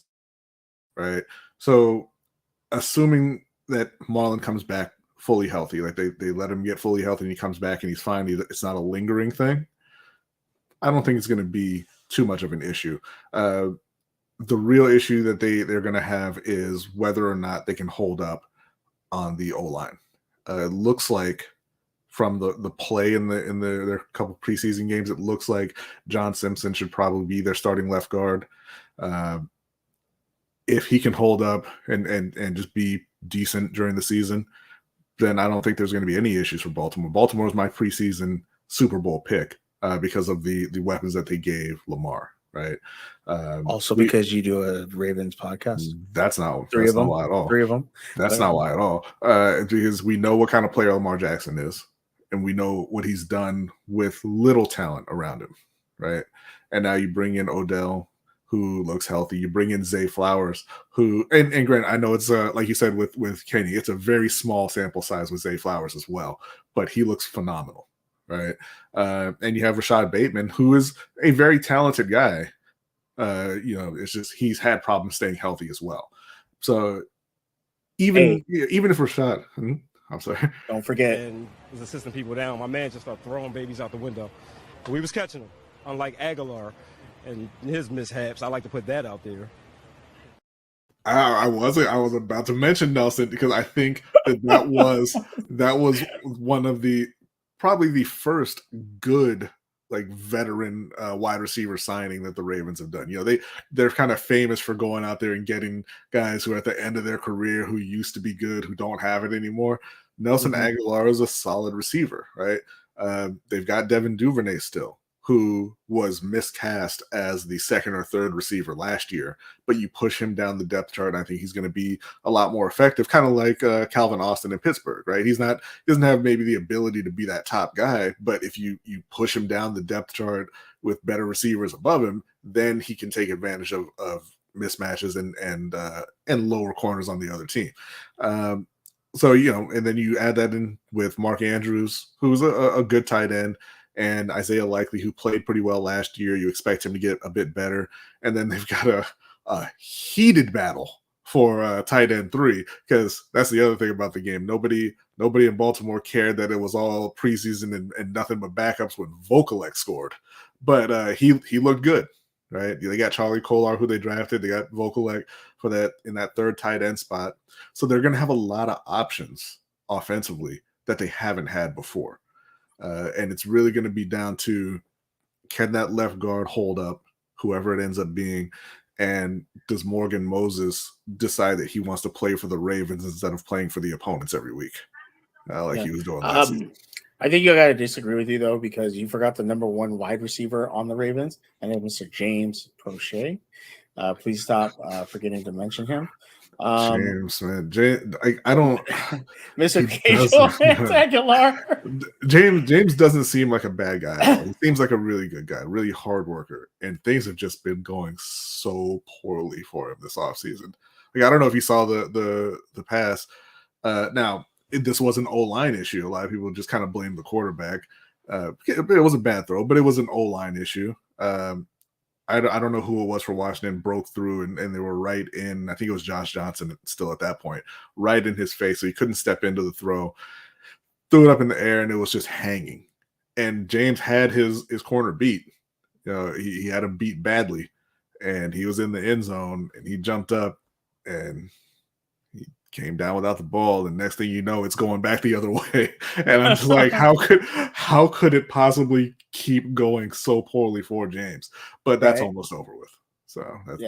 Speaker 3: right? So assuming that Marlon comes back fully healthy, like they let him get fully healthy and he comes back and he's fine, it's not a lingering thing, I don't think it's going to be too much of an issue. The real issue that they're going to have is whether or not they can hold up on the O-line. It looks like from the play in their couple preseason games, it looks like John Simpson should probably be their starting left guard. If he can hold up and just be decent during the season, then I don't think there's going to be any issues for Baltimore. Baltimore is my preseason Super Bowl pick because of the weapons that they gave Lamar, right?
Speaker 1: Also because you do a Ravens podcast.
Speaker 3: That's not
Speaker 1: Three of them.
Speaker 3: why at all.
Speaker 1: Three of them.
Speaker 3: That's not why at all. Because we know what kind of player Lamar Jackson is, and we know what he's done with little talent around him, right? And now you bring in Odell, who looks healthy. You bring in Zay Flowers, who, and granted, I know it's like you said with Kenny, it's a very small sample size with Zay Flowers as well, but he looks phenomenal, right? And you have Rashad Bateman, who is a very talented guy. It's just he's had problems staying healthy as well. So even if Rashad, I'm sorry,
Speaker 1: don't forget,
Speaker 6: and was assisting people down, my man just started throwing babies out the window. But we was catching them, unlike Aguilar and his mishaps. I like to put that out there.
Speaker 3: I was about to mention Nelson because I think that was one of probably the first good like veteran wide receiver signing that the Ravens have done. They're kind of famous for going out there and getting guys who are at the end of their career who used to be good, who don't have it anymore. Nelson Aguilar is a solid receiver, right? They've got Devin Duvernay still, who was miscast as the second or third receiver last year, but you push him down the depth chart, and I think he's going to be a lot more effective, kind of like Calvin Austin in Pittsburgh, right? He doesn't have maybe the ability to be that top guy, but if you push him down the depth chart with better receivers above him, then he can take advantage of mismatches and lower corners on the other team. So, and then you add that in with Mark Andrews, who's a good tight end, and Isaiah Likely, who played pretty well last year. You expect him to get a bit better. And then they've got a heated battle for tight end 3, because that's the other thing about the game. Nobody in Baltimore cared that it was all preseason and nothing but backups when Vokalek scored. But he looked good, right? They got Charlie Kolar, who they drafted. They got Vokalek for that in that third tight end spot. So they're going to have a lot of options offensively that they haven't had before. And it's really going to be down to, can that left guard hold up, whoever it ends up being, and does Morgan Moses decide that he wants to play for the Ravens instead of playing for the opponents every week, he was doing last season?
Speaker 1: I think you got to disagree with you, though, because you forgot the number 1 wide receiver on the Ravens, and then Mr. James Prochet. Please stop forgetting to mention him.
Speaker 3: James, man, I don't.
Speaker 1: Mr. Casual Aguilar.
Speaker 3: James doesn't seem like a bad guy at all. He seems like a really good guy, really hard worker, and things have just been going so poorly for him this offseason. Like, I don't know if you saw the pass. Now, this was an O-line issue. A lot of people just kind of blame the quarterback. It was a bad throw, but it was an O-line issue. I don't know who it was for Washington, broke through and they were right in, I think it was Josh Johnson still at that point, right in his face. So he couldn't step into the throw, threw it up in the air, and it was just hanging. And James had his corner beat. He had him beat badly, and he was in the end zone, and he jumped up and he came down without the ball. And next thing you know, it's going back the other way. And I'm just like, how could it possibly keep going so poorly for James? But that's almost over with. So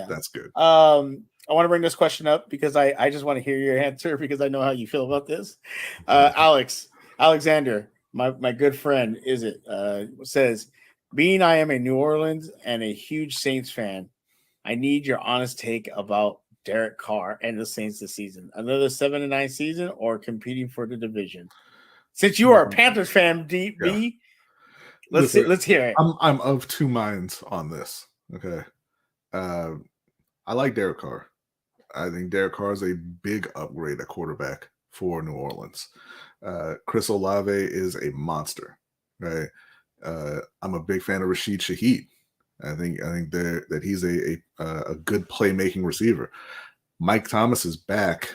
Speaker 3: that's good.
Speaker 1: I want to bring this question up because I just want to hear your answer because I know how you feel about this. Alexander, my good friend, says, being I am a New Orleans and a huge Saints fan, I need your honest take about Derek Carr and the Saints this season. Another 7-9 season or competing for the division? Since you are a Panthers fan, B, let's hear it.
Speaker 3: I'm of two minds on this. Okay. I like Derek Carr. I think Derek Carr is a big upgrade at quarterback for New Orleans. Chris Olave is a monster, right? I'm a big fan of Rashid Shaheed. I think that he's a good playmaking receiver. Mike Thomas is back.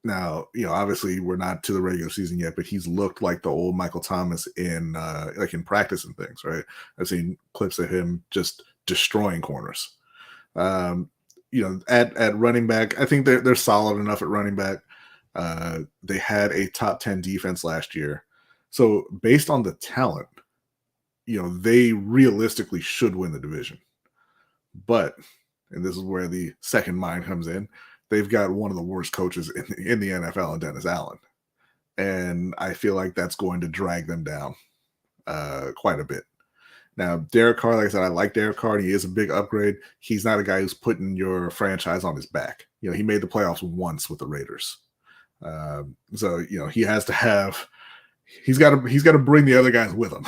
Speaker 3: Now, obviously we're not to the regular season yet, but he's looked like the old Michael Thomas in like in practice and things, right? I've seen clips of him just destroying corners. At running back, I think they're solid enough at running back. They had a top 10 defense last year. So based on the talent, they realistically should win the division. But, and this is where the second mind comes in, they've got one of the worst coaches in the NFL in Dennis Allen. And I feel like that's going to drag them down quite a bit. Now, Derek Carr, like I said, I like Derek Carr. He is a big upgrade. He's not a guy who's putting your franchise on his back. He made the playoffs once with the Raiders. So he has to have. He's got to bring the other guys with him,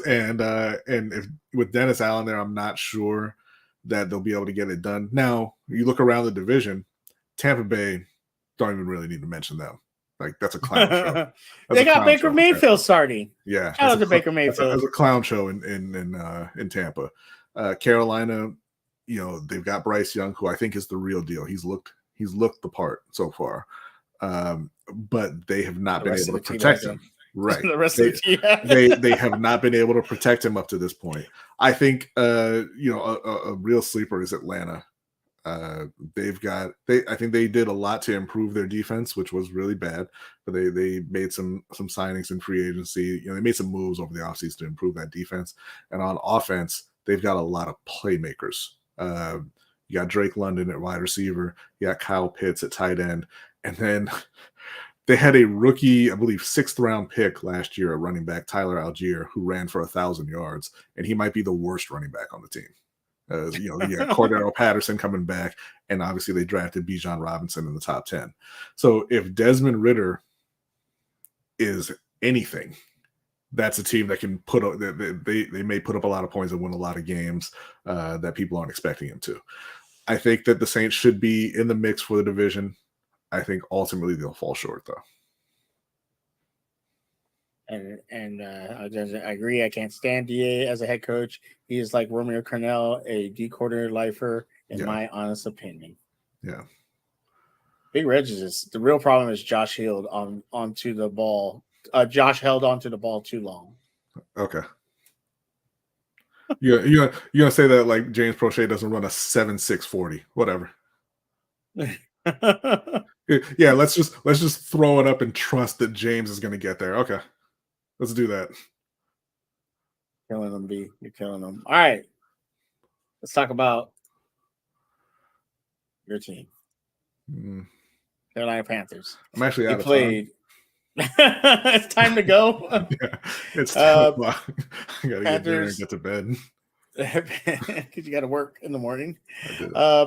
Speaker 3: and if with Dennis Allen there, I'm not sure that they'll be able to get it done. Now, you look around the division, Tampa Bay, don't even really need to mention them. Like, that's a clown show.
Speaker 1: They got Baker Mayfield starting.
Speaker 3: Yeah,
Speaker 1: shout out to Baker Mayfield.
Speaker 3: That's a clown show in Tampa. Carolina, they've got Bryce Young, who I think is the real deal. He's looked the part so far. But they have not been able to protect him. Right.
Speaker 1: The rest of the team.
Speaker 3: they have not been able to protect him up to this point. I think a real sleeper is Atlanta. I think they did a lot to improve their defense, which was really bad, but they made some signings in free agency. They made some moves over the offseason to improve that defense. And on offense, they've got a lot of playmakers. You got Drake London at wide receiver, you got Kyle Pitts at tight end, and then they had a rookie, I believe, 6th round pick last year at running back, Tyler Algier, who ran for 1,000 yards, and he might be the worst running back on the team. You got Cordero Patterson coming back, and obviously they drafted Bijan Robinson in the top 10. So if Desmond Ridder is anything, that's a team that can they may put up a lot of points and win a lot of games that people aren't expecting him to. I think that the Saints should be in the mix for the division. I think ultimately they'll fall short, though.
Speaker 1: And I agree. I can't stand DA as a head coach. He is like Romeo Cornell, a D-quarter lifer, in my honest opinion.
Speaker 3: Yeah.
Speaker 1: Big Reg is the real problem is Josh held onto the ball. Josh held onto the ball too long.
Speaker 3: Okay. You're gonna say that like James Prochet doesn't run a 7.6 40, whatever. Yeah, let's just throw it up and trust that James is gonna get there. Okay. Let's do that.
Speaker 1: Killing them, B. You're killing them. All right. Let's talk about your team. Carolina Panthers.
Speaker 3: I'm actually out of
Speaker 1: time. It's time to go.
Speaker 3: Yeah, it's 10 o'clock. I gotta get there and get to bed.
Speaker 1: Because you got to work in the morning.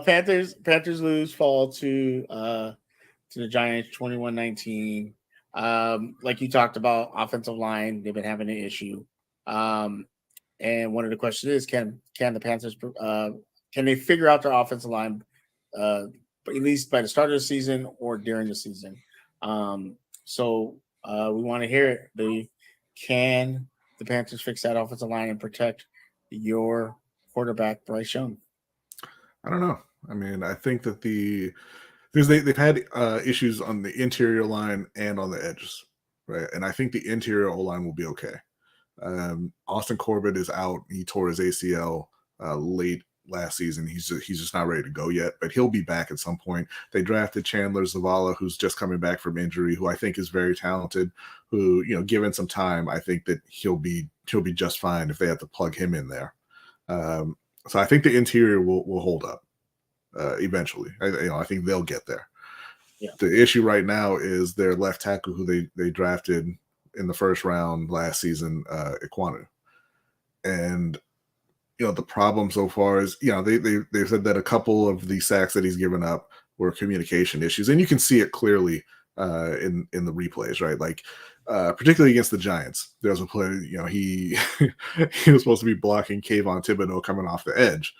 Speaker 1: Panthers fall to the Giants 21-19. Like you talked about, offensive line, they've been having an issue. And one of the questions is, can the Panthers can they figure out their offensive line at least by the start of the season or during the season? So we want to hear it. Can the Panthers fix that offensive line and protect your quarterback, Bryce Young?
Speaker 3: I don't know. I mean, I think that they've had issues on the interior line and on the edges, right? And I think the interior O-line will be okay. Austin Corbett is out. He tore his ACL late last season. He's just not ready to go yet, but he'll be back at some point. They drafted Chandler Zavala, who's just coming back from injury, who I think is very talented, who, given some time, I think that he'll be just fine if they have to plug him in there. So I think the interior will hold up eventually. I think they'll get there. Yeah. The issue right now is their left tackle, who they drafted in the first round last season, Iquanu. And the problem so far is, they've said that a couple of the sacks that he's given up were communication issues, and you can see it clearly in the replays, right? Like particularly against the Giants, there was a play, he was supposed to be blocking Kayvon Thibodeau coming off the edge,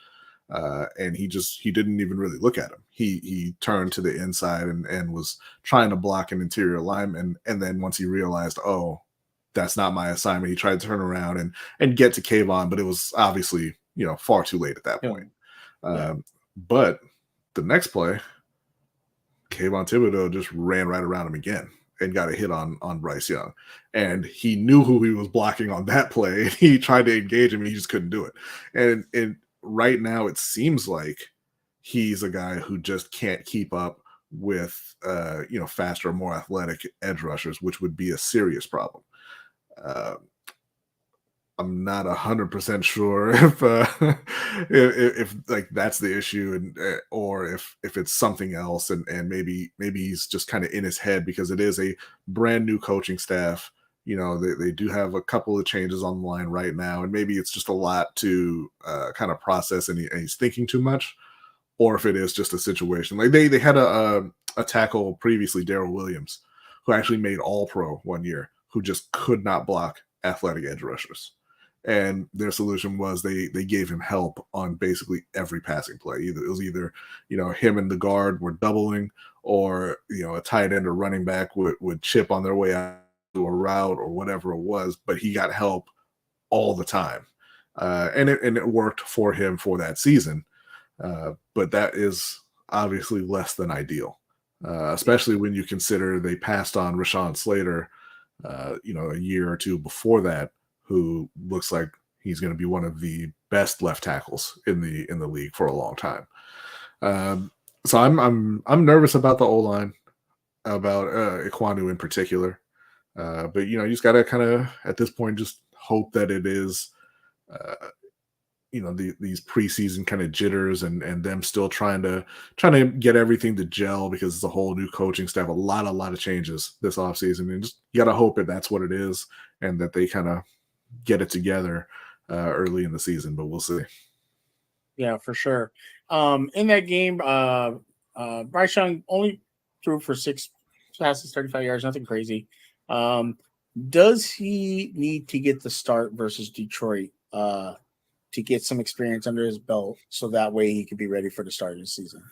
Speaker 3: and he didn't even really look at him. He turned to the inside and was trying to block an interior lineman, and then once he realized, that's not my assignment. He tried to turn around and get to Kayvon, but it was obviously, far too late at that point. But the next play, Kayvon Thibodeau just ran right around him again and got a hit on Bryce Young. And he knew who he was blocking on that play. He tried to engage him and he just couldn't do it. And right now it seems like he's a guy who just can't keep up with faster, more athletic edge rushers, which would be a serious problem. I'm not 100% sure if like that's the issue, and or if it's something else, and maybe he's just kind of in his head because it is a brand new coaching staff. They do have a couple of changes on the line right now, and maybe it's just a lot to kind of process, and he's thinking too much, or if it is just a situation like they had a tackle previously, Darrell Williams, who actually made All-Pro one year, who just could not block athletic edge rushers. And their solution was they gave him help on basically every passing play. It was either him and the guard were doubling, or a tight end or running back would chip on their way out to a route or whatever it was. But he got help all the time, and it worked for him for that season. But that is obviously less than ideal, especially when you consider they passed on Rashawn Slater, a year or two before that, who looks like he's going to be one of the best left tackles in the league for a long time. So I'm nervous about the O-line, about Ekwonu in particular. But you just got to kind of at this point just hope that it is these preseason kind of jitters and them still trying to get everything to gel, because it's a whole new coaching staff, a lot of changes this offseason, and just you got to hope that that's what it is and that they kind of get it together early in the season, but we'll see.
Speaker 1: Yeah, for sure. In that game, Bryce Young only threw for 6 passes, 35 yards, nothing crazy. Does he need to get the start versus Detroit to get some experience under his belt so that way he could be ready for the start of the season?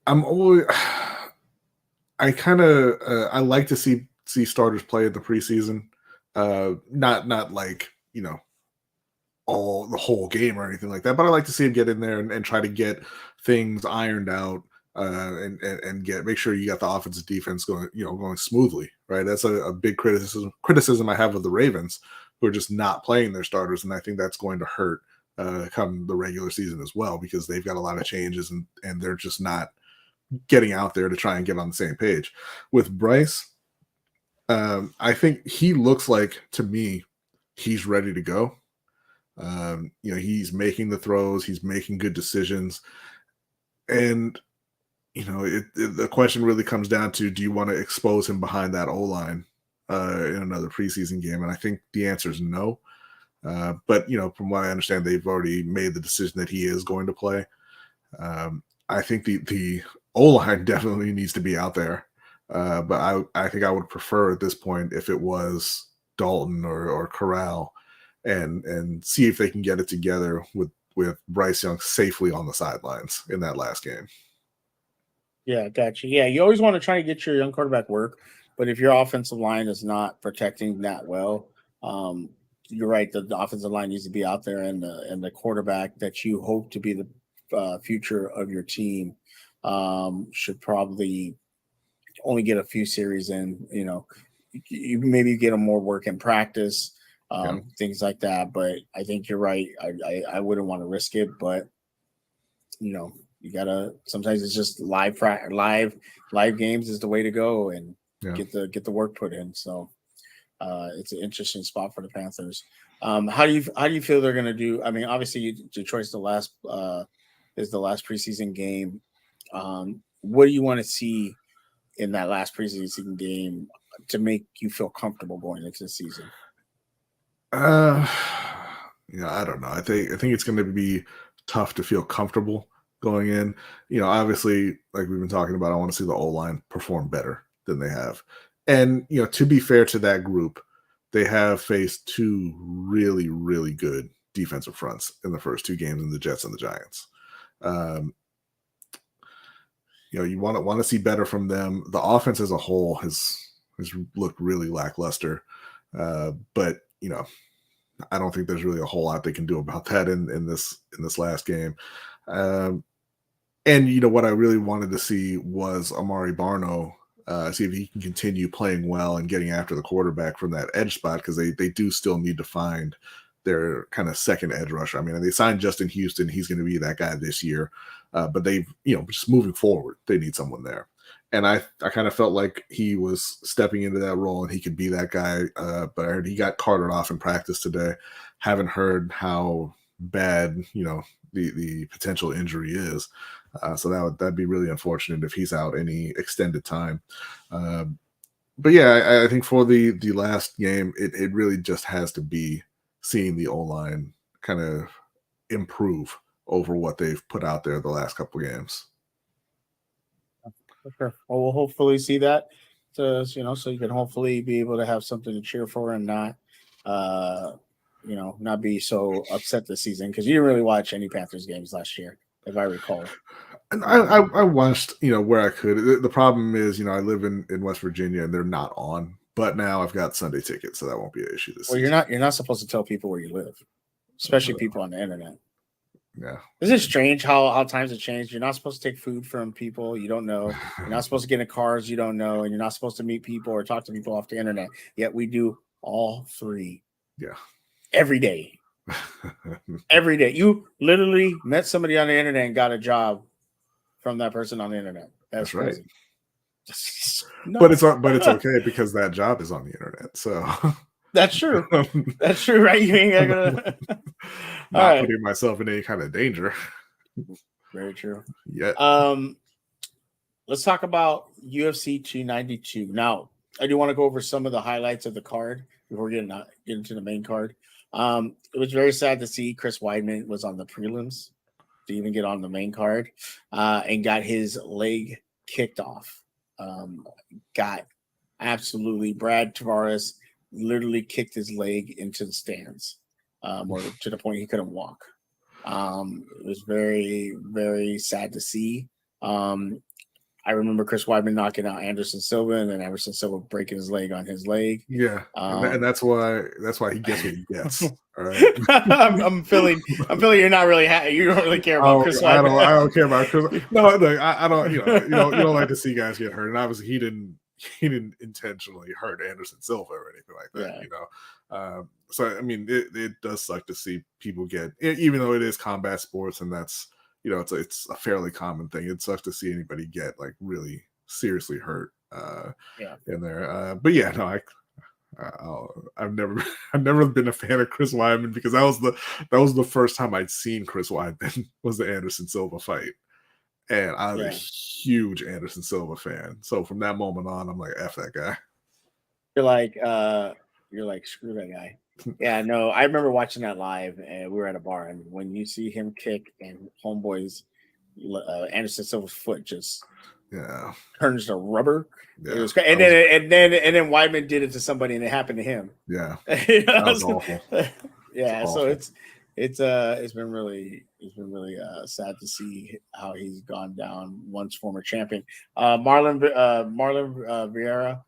Speaker 3: I'm always I kind of I like to see starters play at the preseason. Not like all the whole game or anything like that, but I like to see him get in there and try to get things ironed out, and make sure you got the offensive defense going smoothly, right? That's a big criticism I have of the Ravens, who are just not playing their starters, and I think that's going to hurt come the regular season as well, because they've got a lot of changes and they're just not getting out there to try and get on the same page. With Bryce, I think he looks like, to me, he's ready to go. He's making the throws, he's making good decisions, and the question really comes down to, do you want to expose him behind that O-line in another preseason game? And I think the answer is no. But from what I understand, they've already made the decision that he is going to play. I think the O-line definitely needs to be out there. But I think I would prefer at this point if it was Dalton or Corral, and see if they can get it together with Bryce Young safely on the sidelines in that last game.
Speaker 1: Yeah, gotcha. Yeah, you always want to try to get your young quarterback work, but if your offensive line is not protecting that well, you're right. The offensive line needs to be out there, and the quarterback that you hope to be the future of your team should probably only get a few series in. You maybe get them more work in practice, things like that. But I think you're right. I wouldn't want to risk it, but you gotta. Sometimes it's just live games is the way to go, and get the work put in. So it's an interesting spot for the Panthers. How do you feel they're gonna do? I mean, obviously Detroit's the last preseason game. What do you want to see in that last preseason game to make you feel comfortable going into the season?
Speaker 3: I don't know. I think it's going to be tough to feel comfortable going in. Obviously, like we've been talking about, I want to see the O-line perform better than they have. And, to be fair to that group, they have faced 2 really, really good defensive fronts in the first 2 games, in the Jets and the Giants. You want to see better from them. The offense as a whole has has looked really lackluster. But I don't think there's really a whole lot they can do about that in this last game. And what I really wanted to see was Amari Barno, see if he can continue playing well and getting after the quarterback from that edge spot, because they do still need to find their kind of second edge rusher. I mean, they signed Justin Houston; he's going to be that guy this year. But they've just moving forward, they need someone there. And I kind of felt like he was stepping into that role and he could be that guy. But I heard he got carted off in practice today. Haven't heard how bad the potential injury is. So that'd be really unfortunate if he's out any extended time. But yeah, I think for the last game, it really just has to be seeing the O-line kind of improve over what they've put out there the last couple of games.
Speaker 1: Sure. Well, we'll hopefully see that. So you can hopefully be able to have something to cheer for and not not be so upset this season, because you didn't really watch any Panthers games last year, if I recall.
Speaker 3: And I watched, where I could. The problem is, I live in West Virginia and they're not on. But now I've got Sunday tickets, so that won't be an issue this season.
Speaker 1: You're not supposed to tell people where you live, especially people on the internet.
Speaker 3: Yeah.
Speaker 1: Isn't it strange how times have changed? You're not supposed to take food from people you don't know. You're not supposed to get in cars you don't know, and you're not supposed to meet people or talk to people off the internet. Yet we do all three.
Speaker 3: Yeah.
Speaker 1: Every day. Every day. You literally met somebody on the internet and got a job from that person on the internet. That's
Speaker 3: right.
Speaker 1: No.
Speaker 3: But it's okay because that job is on the internet. So
Speaker 1: that's true. That's true, right? You ain't gonna
Speaker 3: not putting myself in any kind of danger.
Speaker 1: Very true.
Speaker 3: Yeah.
Speaker 1: Let's talk about UFC 292. Now, I do want to go over some of the highlights of the card before we get into the main card. It was very sad to see Chris Weidman was on the prelims to even get on the main card, and got his leg kicked off. Got absolutely Brad Tavares literally kicked his leg into the stands, or to the point he couldn't walk. It was very, very sad to see. I remember Chris Weidman knocking out Anderson Silva, and then Anderson Silva breaking his leg on his leg.
Speaker 3: Yeah, and that's why he gets what he gets. All right.
Speaker 1: I'm feeling you're not really happy. You don't really care about Chris Weidman.
Speaker 3: I don't care about Chris. No, look, I don't. You don't like to see guys get hurt, and obviously he didn't intentionally hurt Anderson Silva or anything like that.
Speaker 1: Yeah.
Speaker 3: So I mean, it does suck to see people get, even though it is combat sports and that's it's a fairly common thing. It sucks to see anybody get like really seriously hurt in there. But yeah, no, I've never been a fan of Chris Weidman, because that was the first time I'd seen Chris Weidman was the Anderson Silva fight, and I was a huge Anderson Silva fan. So from that moment on, I'm like, F that guy.
Speaker 1: You're like screw that guy. Yeah, no, I remember watching that live, and we were at a bar, and when you see him kick and homeboys, Anderson Silva's foot just turns to rubber.
Speaker 3: Yeah.
Speaker 1: It was crazy. And then Weidman did it to somebody, and it happened to him.
Speaker 3: Yeah, that was awful.
Speaker 1: Yeah,
Speaker 3: awful.
Speaker 1: so it's been really sad to see how he's gone down. Once former champion, Marlon Vieira.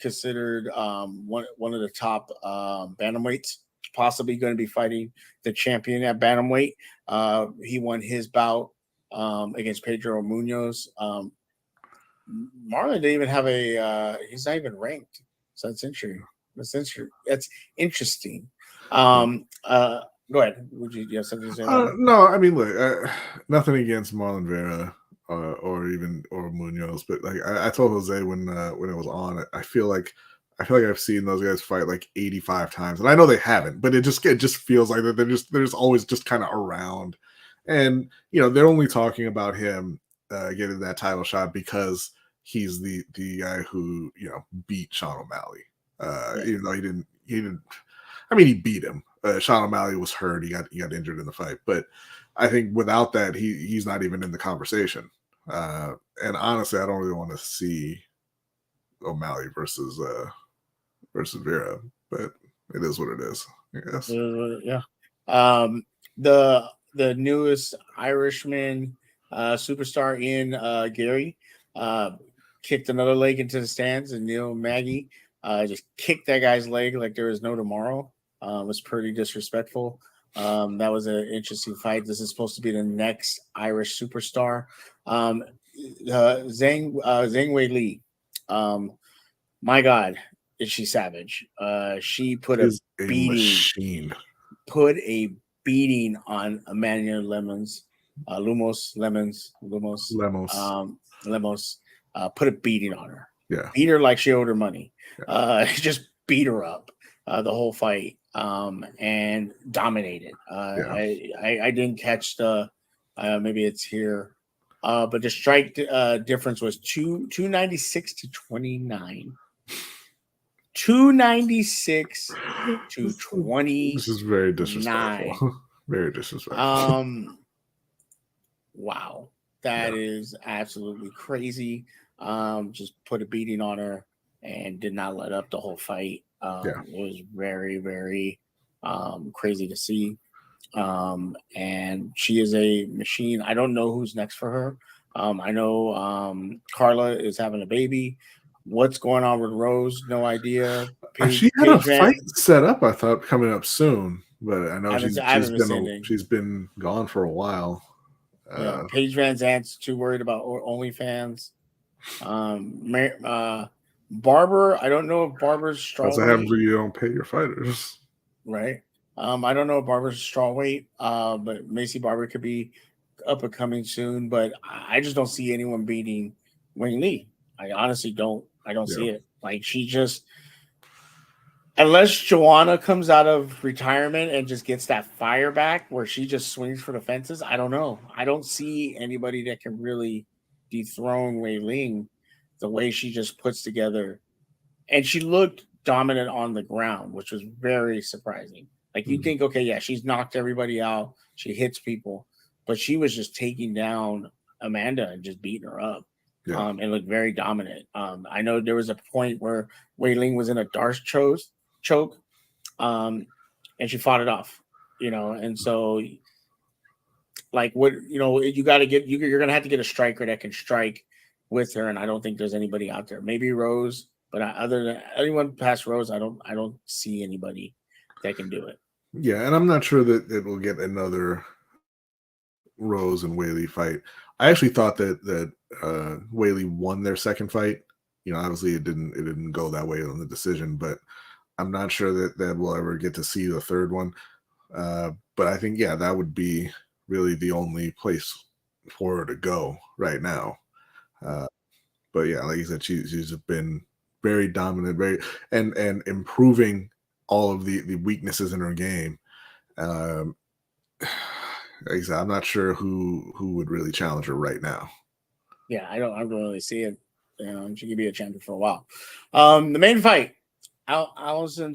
Speaker 1: Considered one of the top bantamweights, possibly going to be fighting the champion at bantamweight. He won his bout against Pedro Munoz. Marlon didn't even have he's not even ranked, so that's interesting. That's interesting. Go ahead. Would you have something to say?
Speaker 3: No, I mean, look, nothing against Marlon Vera or Munoz, but like I told Jose when it was on, I feel like I've seen those guys fight like 85 times, and I know they haven't, but it just feels like that they're just always just kind of around, and they're only talking about him getting that title shot because he's the guy who beat Sean O'Malley, even though he didn't. I mean, he beat him. Sean O'Malley was hurt; he got injured in the fight, but I think without that, he's not even in the conversation. And honestly, I don't really want to see O'Malley versus Vera, but it is what it is, I guess.
Speaker 1: Yeah. The newest Irishman superstar in Gary kicked another leg into the stands, and Maggie just kicked that guy's leg like there was no tomorrow. It was pretty disrespectful. That was an interesting fight. This is supposed to be the next Irish superstar. Zhang Wei Li. My God, is she savage? She put a
Speaker 3: machine.
Speaker 1: Put a beating on Emmanuel Lemos. Put a beating on her.
Speaker 3: Yeah.
Speaker 1: Beat her like she owed her money. Yeah. Just beat her up the whole fight and dominated. I didn't catch the maybe it's here. But the strike difference was 296 to 29. 296 to 20.
Speaker 3: This is very disrespectful. Very disrespectful.
Speaker 1: Wow. That is absolutely crazy. Just put a beating on her and did not let up the whole fight. It was very, very crazy to see. And she is a machine. I don't know who's next for her. I know Carla is having a baby. What's going on with Rose? No idea.
Speaker 3: She had a fight set up, I thought, coming up soon, but I know she's been gone for a while.
Speaker 1: Paige Van Zant's too worried about OnlyFans. Barber, I don't know if Barber's strawweight.
Speaker 3: That's what happens when you don't pay your fighters,
Speaker 1: right? I don't know if Barber's strawweight, but Macy Barber could be up and coming soon. But I just don't see anyone beating Wayne Lee. I honestly don't. I don't see it. Like she just, unless Joanna comes out of retirement and just gets that fire back where she just swings for the fences. I don't know. I don't see anybody that can really dethrone Wei Ling the way she just puts together. And she looked dominant on the ground, which was very surprising. Like you think, okay, yeah, she's knocked everybody out. She hits people, but she was just taking down Amanda and just beating her up. And looked very dominant. I know there was a point where Wei Ling was in a Darce choke, and she fought it off, and so like what, you got to get, you're going to have to get a striker that can strike with her. And I don't think there's anybody out there, maybe Rose, but other than anyone past Rose, I don't see anybody that can do it.
Speaker 3: Yeah. And I'm not sure that it will get another Rose and Wei Lee fight. I actually thought that Wei Lee won their second fight. Obviously it didn't go that way on the decision, but I'm not sure that we'll ever get to see the third one. But I think, that would be really the only place for her to go right now. But like you said, she's been very dominant, and improving all of the weaknesses in her game. Like I said, I'm not sure who would really challenge her right now.
Speaker 1: Yeah, I don't really see it. She could be a champion for a while. The main fight, Aljamain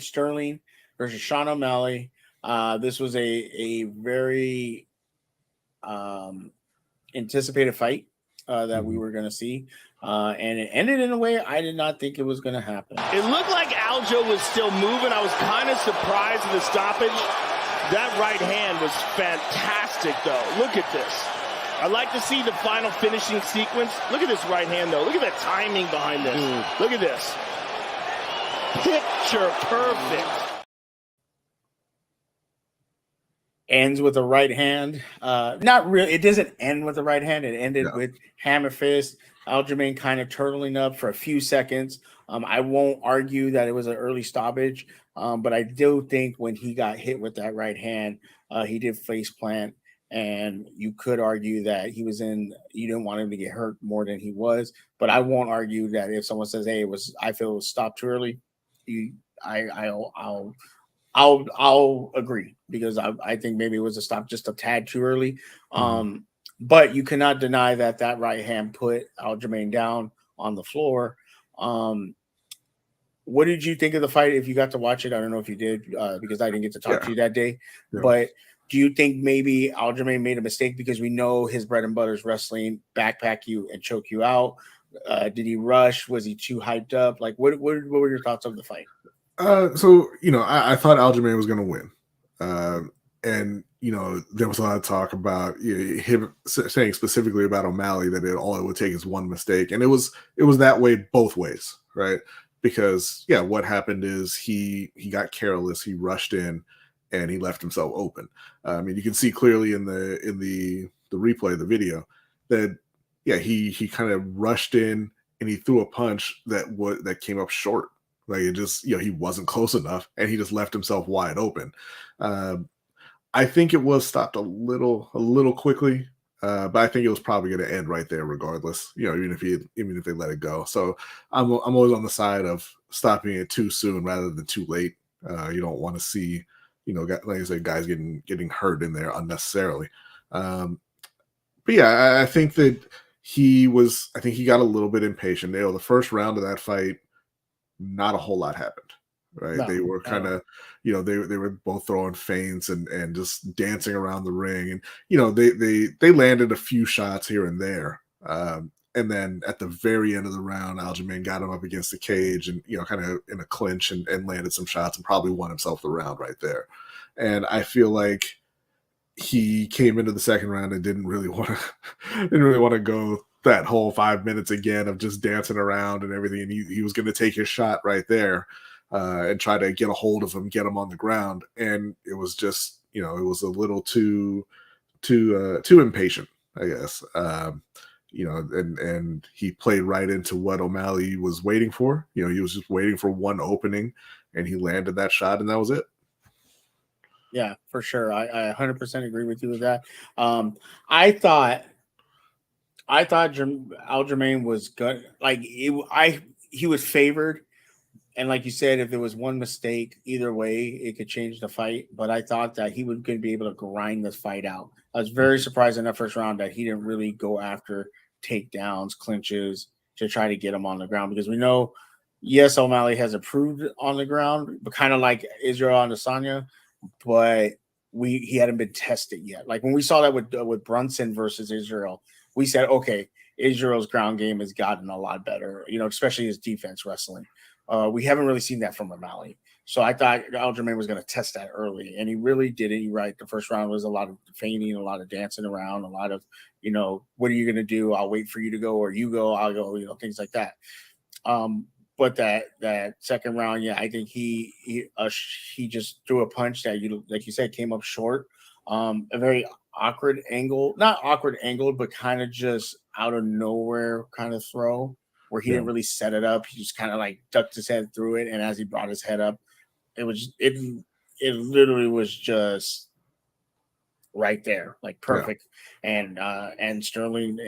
Speaker 1: Sterling versus Sean O'Malley. This was a very anticipated fight that we were going to see. And it ended in a way I did not think it was going to happen.
Speaker 4: It looked like Aljo was still moving. I was kind of surprised at the stoppage. That right hand was fantastic, though. Look at this. I'd like to see the final finishing sequence. Look at this right hand, though. Look at the timing behind this. Look at this. Picture perfect.
Speaker 1: Ends with a right hand. Not really. It doesn't end with a right hand. It ended with hammer fist. Aljamain kind of turtling up for a few seconds. I won't argue that it was an early stoppage, but I do think when he got hit with that right hand, he did face plant, and you could argue that you didn't want him to get hurt more than he was. But I won't argue that if someone says, "Hey, I feel it was stopped too early," I'll agree, because I think maybe it was a stop just a tad too early. But you cannot deny that right hand put Aljamain down on the floor. What did you think of the fight? If you got to watch it, I don't know if you did, because I didn't get to talk to you that day. But do you think maybe Aljamain made a mistake, because we know his bread and butter is wrestling, backpack you and choke you out? Did he rush? Was he too hyped up? Like, what were your thoughts of the fight?
Speaker 3: So I thought Aljamain was going to win, and there was a lot of talk about him saying specifically about O'Malley that all it would take is one mistake, and it was that way both ways, right? Because what happened is he got careless, he rushed in, and he left himself open. I mean, you can see clearly in the replay of the video that he kind of rushed in and he threw a punch that came up short. Like it just he wasn't close enough, and he just left himself wide open. I think it was stopped a little quickly, but I think it was probably going to end right there, regardless. Even if they let it go. So I'm always on the side of stopping it too soon rather than too late. You don't want to see like I said, guys getting hurt in there unnecessarily. But I think that he got a little bit impatient. The first round of that fight, not a whole lot happened. Right.
Speaker 1: No,
Speaker 3: they were kind of, they were both throwing feints and just dancing around the ring. And, they landed a few shots here and there. And then at the very end of the round, Aljamain got him up against the cage and, kind of in a clinch and landed some shots and probably won himself the round right there. And I feel like he came into the second round and didn't really want to go that whole 5 minutes again of just dancing around and everything. And he was going to take his shot right there. And try to get a hold of him, get him on the ground, and it was just, it was a little too impatient, I guess. And he played right into what O'Malley was waiting for. He was just waiting for one opening, and he landed that shot, and that was it.
Speaker 1: Yeah, for sure. I 100% agree with you with that. I thought Aljamain was good. Like he was favored. And like you said, if there was one mistake, either way, it could change the fight. But I thought that he would be able to grind this fight out. I was very surprised in that first round that he didn't really go after takedowns, clinches to try to get him on the ground. Because we know, yes, O'Malley has improved on the ground, but kind of like Israel Adesanya, but he hadn't been tested yet. Like when we saw that with Brunson versus Israel, we said, okay, Israel's ground game has gotten a lot better, especially his defense wrestling. We haven't really seen that from O'Malley. So I thought Aljamain was going to test that early, and he really did it. You're right. The first round was a lot of feigning, a lot of dancing around, a lot of, what are you going to do? I'll wait for you to go, or you go, I'll go, things like that. But that second round, I think he just threw a punch that, like you said, came up short. A very awkward angle, not awkward angled, but kind of just out of nowhere kind of throw. Where he didn't really set it up. He just kind of like ducked his head through it. And as he brought his head up, it literally was just right there, like perfect. Yeah. And Sterling,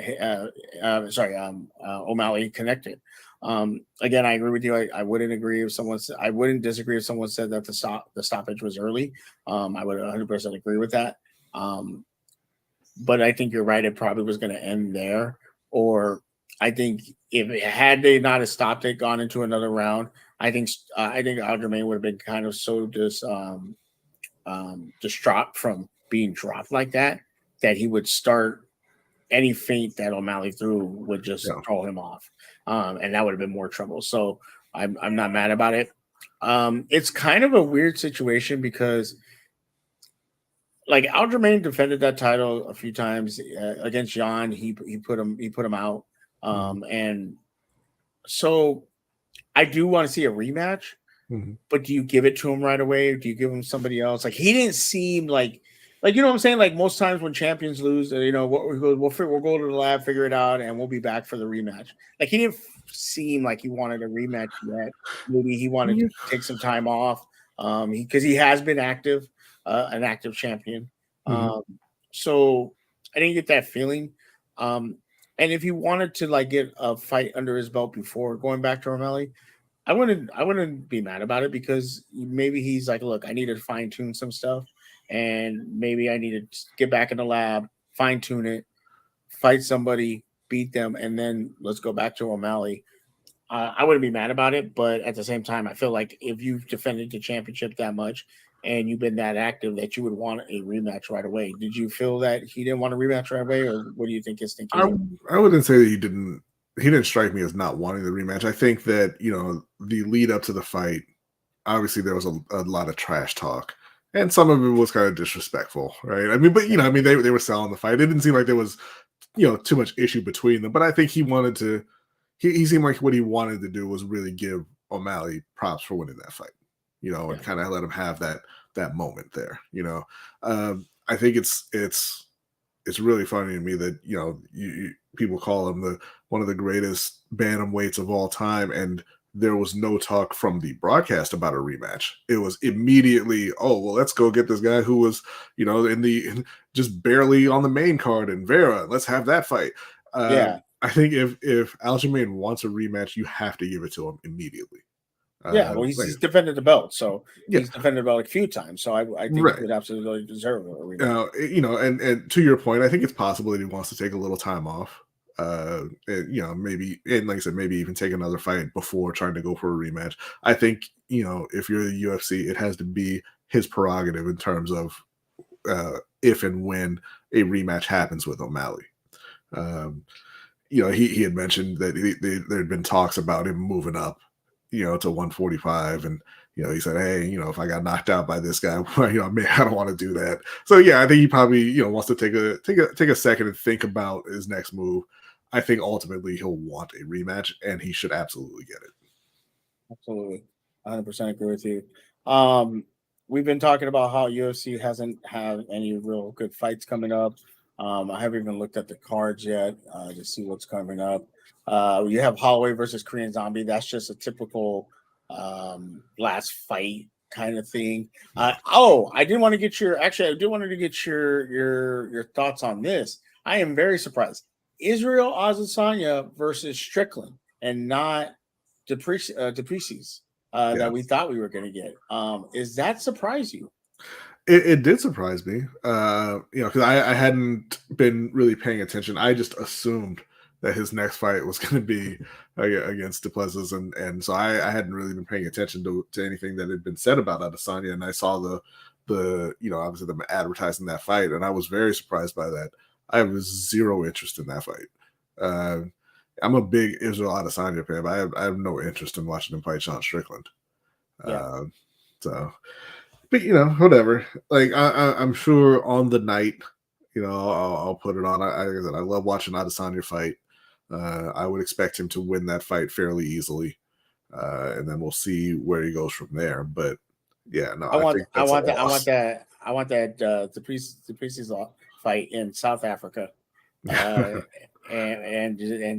Speaker 1: O'Malley connected. Again, I agree with you. I wouldn't agree if I wouldn't disagree if someone said that the stoppage was early. I would 100% agree with that. But I think you're right. It probably was going to end there, or I think had they not have stopped it, gone into another round, I think Aljamain would have been kind of so distraught from being dropped like that he would start any feint that O'Malley threw would just throw him off, and that would have been more trouble. So I'm not mad about it. It's kind of a weird situation because, like, Aljamain defended that title a few times against Jan. He put him out. And so I do want to see a rematch, but do you give it to him right away? Or do you give him somebody else? Like, he didn't seem like, what I'm saying? Like most times when champions lose, we'll go to the lab, figure it out, and we'll be back for the rematch. Like, he didn't seem like he wanted a rematch yet. Maybe he wanted to take some time off. Because he has been active, an active champion. So I didn't get that feeling. And if he wanted to get a fight under his belt before going back to O'Malley, I wouldn't be mad about it, because maybe he's like, look, I need to fine tune some stuff, and maybe I need to get back in the lab, fine tune it, fight somebody, beat them, and then let's go back to O'Malley. I wouldn't be mad about it, but at the same time, I feel like if you've defended the championship that much and you've been that active, that you would want a rematch right away. Did you feel that he didn't want a rematch right away, or what do you think his thinking?
Speaker 3: I wouldn't say that he didn't strike me as not wanting the rematch. I think that, the lead up to the fight, obviously there was a lot of trash talk, And some of it was kind of disrespectful, right? I mean, but they were selling the fight. It didn't seem like there was, too much issue between them. But I think he wanted to. He seemed like what he wanted to do was really give O'Malley props for winning that fight, and kind of let him have that moment there. I think it's really funny to me that people call him one of the greatest bantamweights of all time, and there was no talk from the broadcast about a rematch. It was immediately, oh well, let's go get this guy who was just barely on the main card in Vera. Let's have that fight. I think if Aljamain wants a rematch, you have to give it to him immediately.
Speaker 1: Well, he's defended the belt, so he's defended the belt a few times. So I think he would absolutely deserve a rematch.
Speaker 3: And to your point, I think it's possible that he wants to take a little time off. Maybe, and like I said, maybe even take another fight before trying to go for a rematch. I think, if you're the UFC, it has to be his prerogative in terms of if and when a rematch happens with O'Malley. He had mentioned that there had been talks about him moving up, to 145, and he said, hey, if I got knocked out by this guy, I don't want to do that. So I think he probably wants to take a second and think about his next move. I think ultimately he'll want a rematch, and he should absolutely get it.
Speaker 1: Absolutely, 100% agree with you. We've been talking about how UFC hasn't had any real good fights coming up. I haven't even looked at the cards yet to see what's coming up. You have Holloway versus Korean Zombie. That's just a typical last fight kind of thing. I did want to get your thoughts on this. I am very surprised. Israel Adesanya versus Strickland, and not Duplessis that we thought we were going to get. Is that surprise you?
Speaker 3: It did surprise me, because I hadn't been really paying attention. I just assumed that his next fight was going to be against Duplessis, and so I hadn't really been paying attention to anything that had been said about Adesanya, and I saw the obviously them advertising that fight, and I was very surprised by that. I have zero interest in that fight. I'm a big Israel Adesanya fan, but I have no interest in watching him fight Sean Strickland. But whatever. Like I'm sure on the night, I'll put it on. I love watching Adesanya fight. I would expect him to win that fight fairly easily, and then we'll see where he goes from there. But I want
Speaker 1: that Duplessis fight in South Africa, and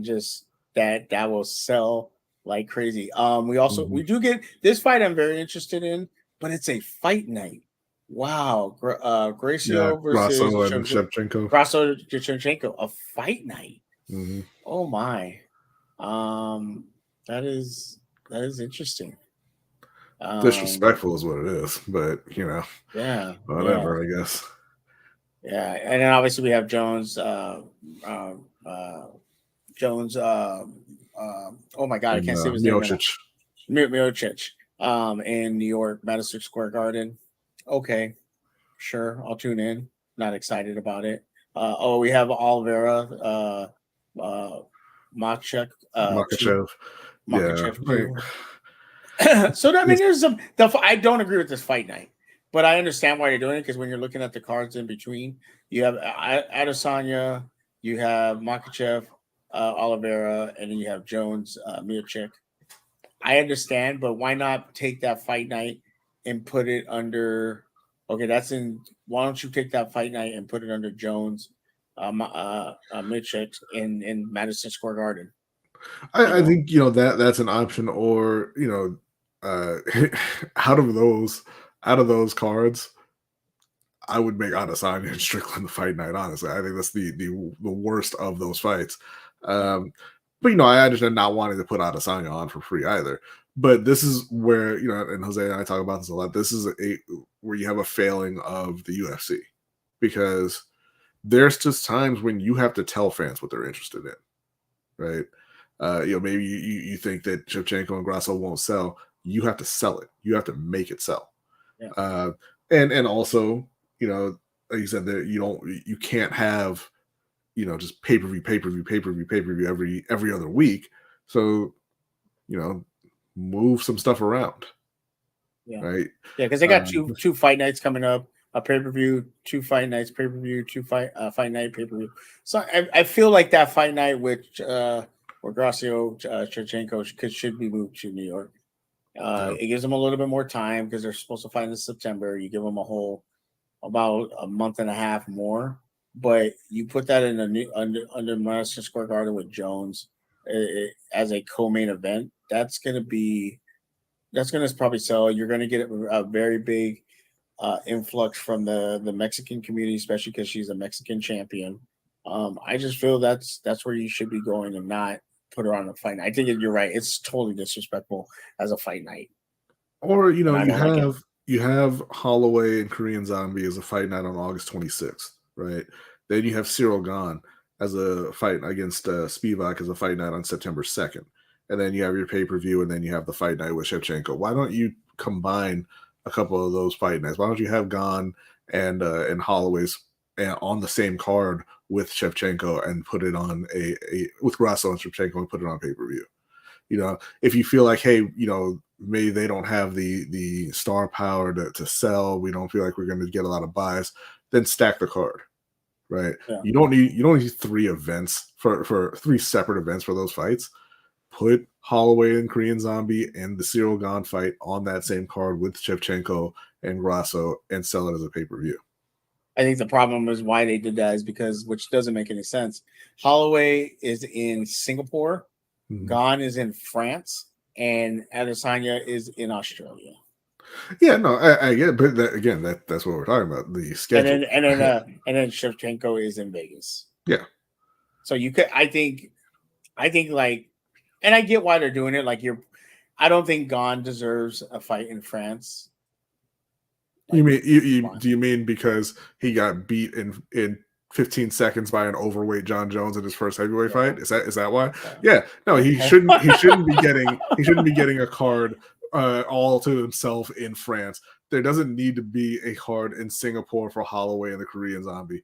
Speaker 1: just that will sell like crazy. We do get this fight. I'm very interested in, but it's a fight night. Wow, Gracio versus
Speaker 3: Shevchenko.
Speaker 1: Grasso Shevchenko, a fight night.
Speaker 3: Mm-hmm.
Speaker 1: Oh my, that is interesting.
Speaker 3: Disrespectful is what it is, but whatever. I guess.
Speaker 1: Yeah, and then obviously we have Jones. Oh my God, I can't say his name. Miocic. In New York, Madison Square Garden. Okay, sure, I'll tune in. Not excited about it. We have Oliveira, Makhachev. So I mean, there's I don't agree with this fight night, but I understand why you're doing it, because when you're looking at the cards in between, you have Adesanya, you have Makhachev, Oliveira, and then you have Jones, Miocic. I understand, but why not take that fight night and put it under? Okay, why don't you take that fight night and put it under Jones, Miocic in Madison Square Garden?
Speaker 3: I think that's an option, or out of those cards, I would make Adesanya and Strickland the fight night. Honestly, I think that's the worst of those fights. But I understand not wanting to put Adesanya on for free either. But this is where and Jose and I talk about this a lot. This is where you have a failing of the UFC, because there's just times when you have to tell fans what they're interested in, right? Maybe you think that Shevchenko and Grasso won't sell. You have to sell it. You have to make it sell. Yeah. And also, like you said, that you can't have just pay-per-view every other week. So, move some stuff around.
Speaker 1: Yeah.
Speaker 3: right?
Speaker 1: Yeah, because they got two fight nights coming up, a pay-per-view, 2 fight nights, pay-per-view, 2 fight night, pay-per-view. So I feel like that fight night with Gracio Shevchenko should be moved to New York. It gives them a little bit more time because they're supposed to fight in September. You give them about a month and a half more, but you put that in under Madison Square Garden with Jones as a co-main event. That's gonna probably sell. You're gonna get a very big influx from the Mexican community, especially because she's a Mexican champion. I just feel that's where you should be going and not put her on a fight night. I think you're right. It's totally disrespectful as a fight night.
Speaker 3: Or
Speaker 1: And I don't like it.
Speaker 3: you have Holloway and Korean Zombie as a fight night on August 26th, right? Then you have Cyril Gahn as a fight against Spivak as a fight night on September 2nd. And then you have your pay-per-view, and then you have the fight night with Shevchenko. Why don't you combine a couple of those fight nights? Why don't you have Gahn and Holloway's on the same card with Shevchenko and put it on with Grasso and Shevchenko and put it on pay-per-view? If you feel like, hey, maybe they don't have the star power to sell, we don't feel like we're going to get a lot of buys, then stack the card, right?
Speaker 1: Yeah.
Speaker 3: You don't need 3 events for 3 separate events for those fights. Put Holloway and Korean Zombie and the Cyril Gahn fight on that same card with Shevchenko and Grasso and sell it as a pay-per-view.
Speaker 1: I think the problem is why they did that is because, which doesn't make any sense. Holloway is in Singapore, Gahn is in France, and Adesanya is in Australia.
Speaker 3: Yeah, no, I get it, but that's what we're talking about, the schedule.
Speaker 1: And then Shevchenko is in Vegas.
Speaker 3: Yeah.
Speaker 1: So you could, I think like, and I get why they're doing it. Like I don't think Gahn deserves a fight in France.
Speaker 3: You mean do you mean because he got beat in 15 seconds by an overweight John Jones in his first heavyweight fight? Is that why? Yeah. No, he shouldn't be getting a card all to himself in France. There doesn't need to be a card in Singapore for Holloway and the Korean Zombie.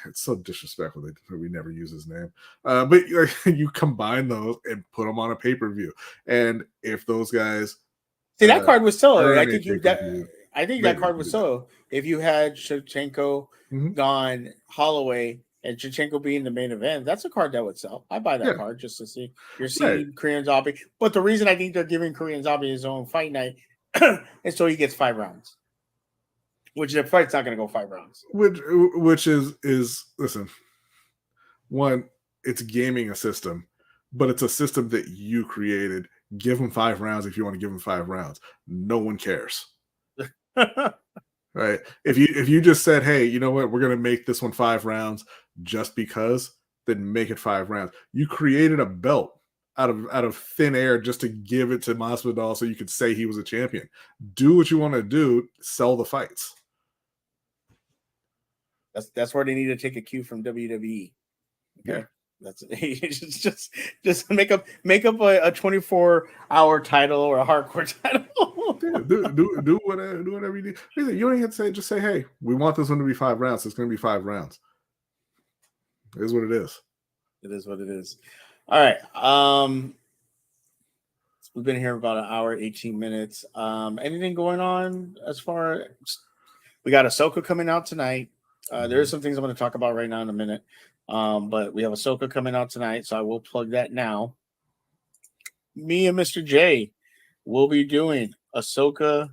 Speaker 3: It's so disrespectful that we never use his name. But you combine those and put them on a pay-per-view. And if those guys
Speaker 1: see, that card was still, I think that card was so. If you had Shevchenko, Gahn, Holloway, and Shevchenko being the main event, that's a card that would sell. I buy that card just to see. You're seeing Korean Zombie. But the reason I think they're giving Korean Zombie his own fight night is so he gets 5 rounds. Which the fight's not going to go 5 rounds.
Speaker 3: Which is listen, one, it's gaming a system, but it's a system that you created. Give him 5 rounds if you want to give him 5 rounds. No one cares. Right? If you just said, hey, you know what, we're going to make this one 5 rounds just because, then make it 5 rounds. You created a belt out of thin air just to give it to Masvidal so you could say he was a champion. Do what you want to do. Sell the fights.
Speaker 1: That's where they need to take a cue from WWE. Okay.
Speaker 3: Yeah.
Speaker 1: That's just make up a 24-hour title or a hardcore title.
Speaker 3: do whatever you need. You don't even have to just say, hey, we want this one to be 5 rounds. It's going to be 5 rounds. It is what it is.
Speaker 1: It is what it is. All right. We've been here about an hour, 18 minutes. Anything going on as far as we got Ahsoka coming out tonight? There's some things I'm going to talk about right now in a minute. But we have Ahsoka coming out tonight, so I will plug that now. Me and Mr. J will be doing Ahsoka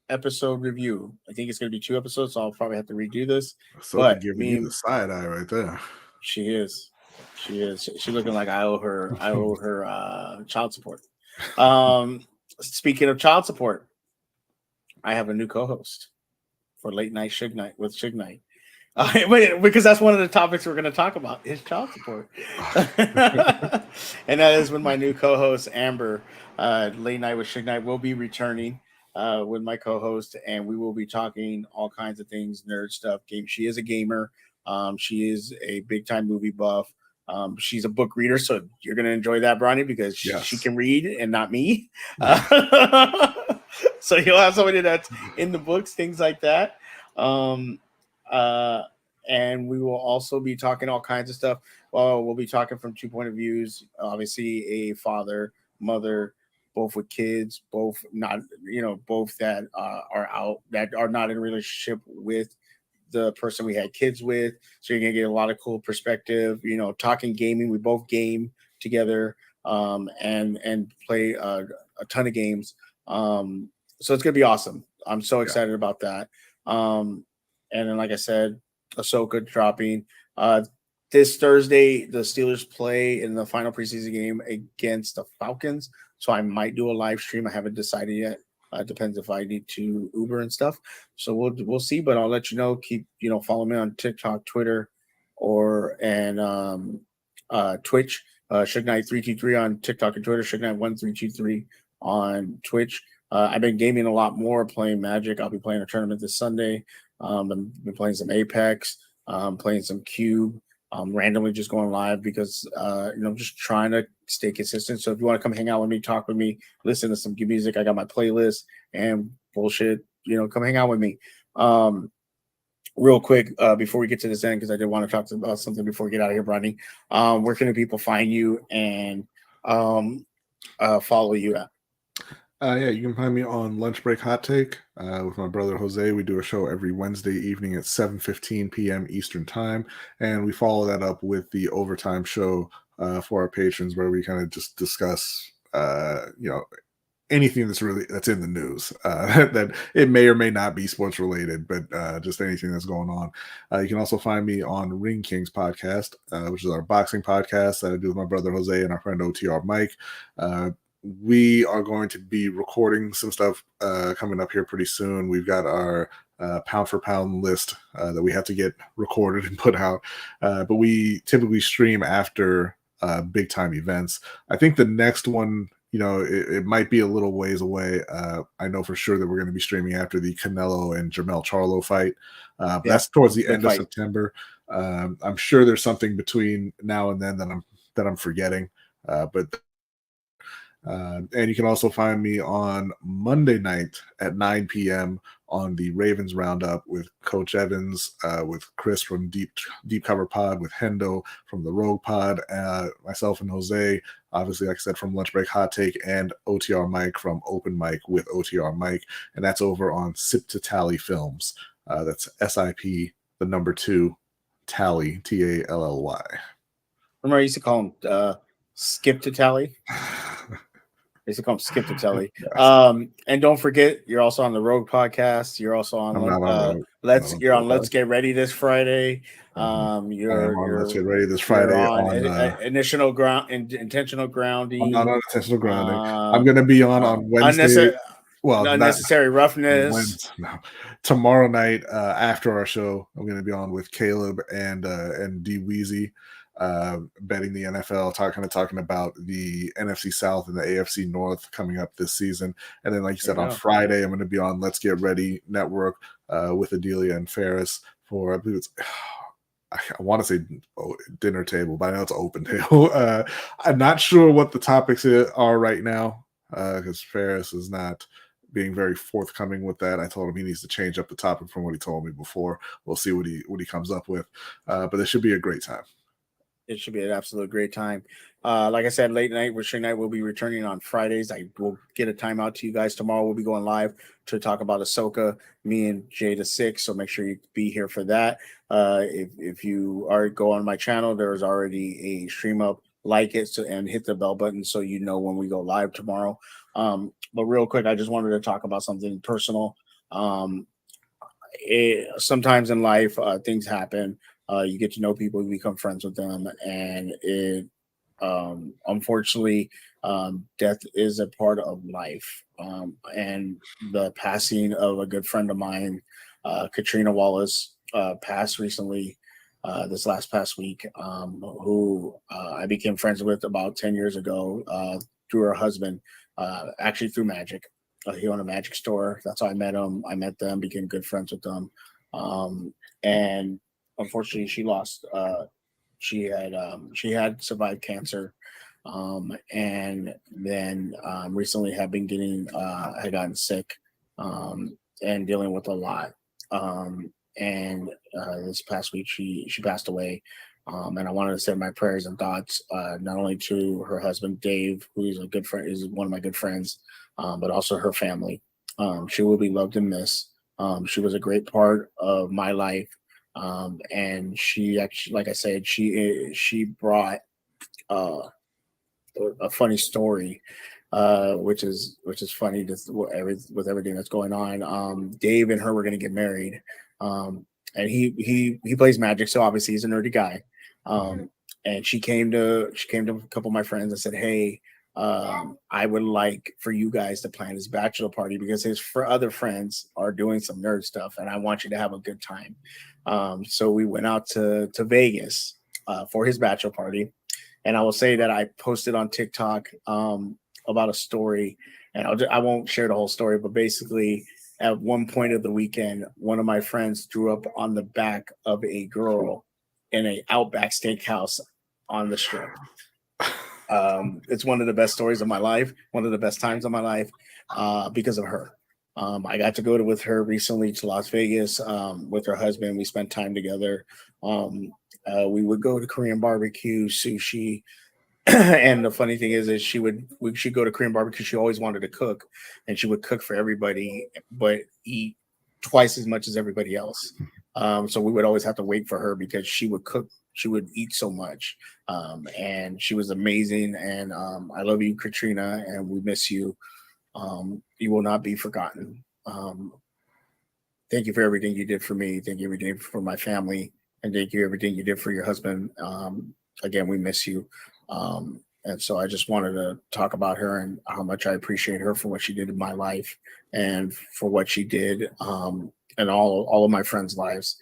Speaker 1: episode review. I think it's going to be 2 episodes, so I'll probably have to redo this.
Speaker 3: Ahsoka giving you the side eye right there.
Speaker 1: She is. She's looking like I owe her child support. Speaking of child support, I have a new co-host for Late Night Suge Night with Suge Night. Because that's one of the topics we're going to talk about is child support. And that is when my new co-host, Amber, Late Night with Suge Night, will be returning with my co-host, and we will be talking all kinds of things, nerd stuff, game. She is a gamer. She is a big-time movie buff. She's a book reader, so you're going to enjoy that, Bronny, because she can read and not me. So you'll have somebody that's in the books, things like that. And we will also be talking all kinds of stuff. Well, we'll be talking from 2 point of views. Obviously, a father, mother, both with kids, both not, both that are out, that are not in a relationship with the person we had kids with. So you're gonna get a lot of cool perspective. Talking gaming, we both game together, and play a ton of games. So it's gonna be awesome. I'm so excited about that. And then, like I said, Ahsoka dropping. This Thursday, the Steelers play in the final preseason game against the Falcons. So I might do a live stream. I haven't decided yet. It depends if I need to Uber and stuff. So we'll see. But I'll let you know. Keep follow me on TikTok, Twitter, and Twitch. Suge Knight 323 on TikTok and Twitter. Suge Knight 1323 on Twitch. I've been gaming a lot more, playing Magic. I'll be playing a tournament this Sunday. I've been playing some Apex, playing some Cube, randomly just going live because, just trying to stay consistent. So if you want to come hang out with me, talk with me, listen to some good music, I got my playlist and bullshit, come hang out with me. Real quick, before we get to this end, because I did want to talk about something before we get out of here, Rodney. Where can the people find you and follow you at?
Speaker 3: Yeah, you can find me on Lunch Break Hot Take with my brother Jose. We do a show every Wednesday evening at 7:15 p.m. Eastern Time, and we follow that up with the Overtime show for our patrons, where we kind of just discuss, anything that's in the news that it may or may not be sports related, but just anything that's going on. You can also find me on Ring Kings podcast, which is our boxing podcast that I do with my brother Jose and our friend OTR Mike. We are going to be recording some stuff coming up here pretty soon. We've got our pound for pound list that we have to get recorded and put out. But we typically stream after big time events. I think the next one, it might be a little ways away. I know for sure that we're going to be streaming after the Canelo and Jermell Charlo fight. That's towards the end of September. I'm sure there's something between now and then that I'm forgetting. And you can also find me on Monday night at 9 p.m. on the Ravens Roundup with Coach Evans, with Chris from Deep Cover Pod, with Hendo from the Rogue Pod, myself and Jose, obviously, like I said, from Lunch Break Hot Take, and OTR Mike from Open Mic with OTR Mike. And that's over on Sip to Tally Films. That's SIP, the number 2, Tally, TALLY.
Speaker 1: Remember, I used to call him Skip to Tally. I used to call him Skip to Telly. And don't forget, you're also on the Rogue podcast. You're also on Let's Get Ready this Friday. You're
Speaker 3: Let's Get Ready this Friday
Speaker 1: on intentional grounding.
Speaker 3: I'm not on intentional grounding. I'm going to be on Wednesday.
Speaker 1: Unnecessary roughness.
Speaker 3: Tomorrow night after our show, I'm going to be on with Caleb and D Weezy. Betting the NFL, talking about the NFC South and the AFC North coming up this season. And then, like you said, on Friday, I'm going to be on Let's Get Ready Network with Adelia and Ferris for, I believe it's, I want to say dinner table, but I know it's open table. I'm not sure what the topics are right now because Ferris is not being very forthcoming with that. I told him he needs to change up the topic from what he told me before. We'll see what he comes up with. But it should be a great time.
Speaker 1: It should be an absolute great time. Like I said, late night with Suge Knight will be returning on Fridays. I will get a time out to you guys tomorrow. We'll be going live to talk about Ahsoka, me and Jay the 6. So make sure you be here for that. If you go on my channel, there's already a stream up. Like it and hit the bell button so you know when we go live tomorrow. But real quick, I just wanted to talk about something personal. Sometimes in life, things happen. You get to know people, you become friends with them, and it unfortunately, death is a part of life. And the passing of a good friend of mine, Katrina Wallace, passed recently, this past week, who I became friends with about 10 years ago through her husband, actually through Magic. He owned a magic store. That's how I met him. I met them, became good friends with them. And unfortunately, she lost. She had survived cancer, and then recently had gotten sick, and dealing with a lot. And this past week, she passed away. And I wanted to send my prayers and thoughts not only to her husband Dave, who is a good friend, is one of my good friends, but also her family. She will be loved and missed. She was a great part of my life, and she actually, like I said, she brought a funny story, which is funny with everything that's going on. Dave and her were going to get married, and he plays Magic, so obviously he's a nerdy guy. And she came to a couple of my friends and said, "Hey, I would like for you guys to plan his bachelor party because his other friends are doing some nerd stuff, and I want you to have a good time." So we went out to Vegas for his bachelor party. And I will say that I posted on TikTok about a story, and I won't share the whole story, but basically, at one point of the weekend, one of my friends drew up on the back of a girl in a Outback Steakhouse on the strip. It's one of the best stories of my life, one of the best times of my life, because of her. I got to go with her recently to Las Vegas with her husband. We spent time together. We would go to Korean barbecue, sushi, and the funny thing is she'd go to Korean barbecue. She always wanted to cook, and she would cook for everybody, but eat twice as much as everybody else. So we would always have to wait for her because she would cook. She would eat so much, and she was amazing. And I love you, Katrina, and we miss you. You will not be forgotten. Thank you for everything you did for me. Thank you everything for my family, and thank you everything you did for your husband. Again, we miss you. And so I just wanted to talk about her and how much I appreciate her for what she did in my life and for what she did in all of my friends' lives,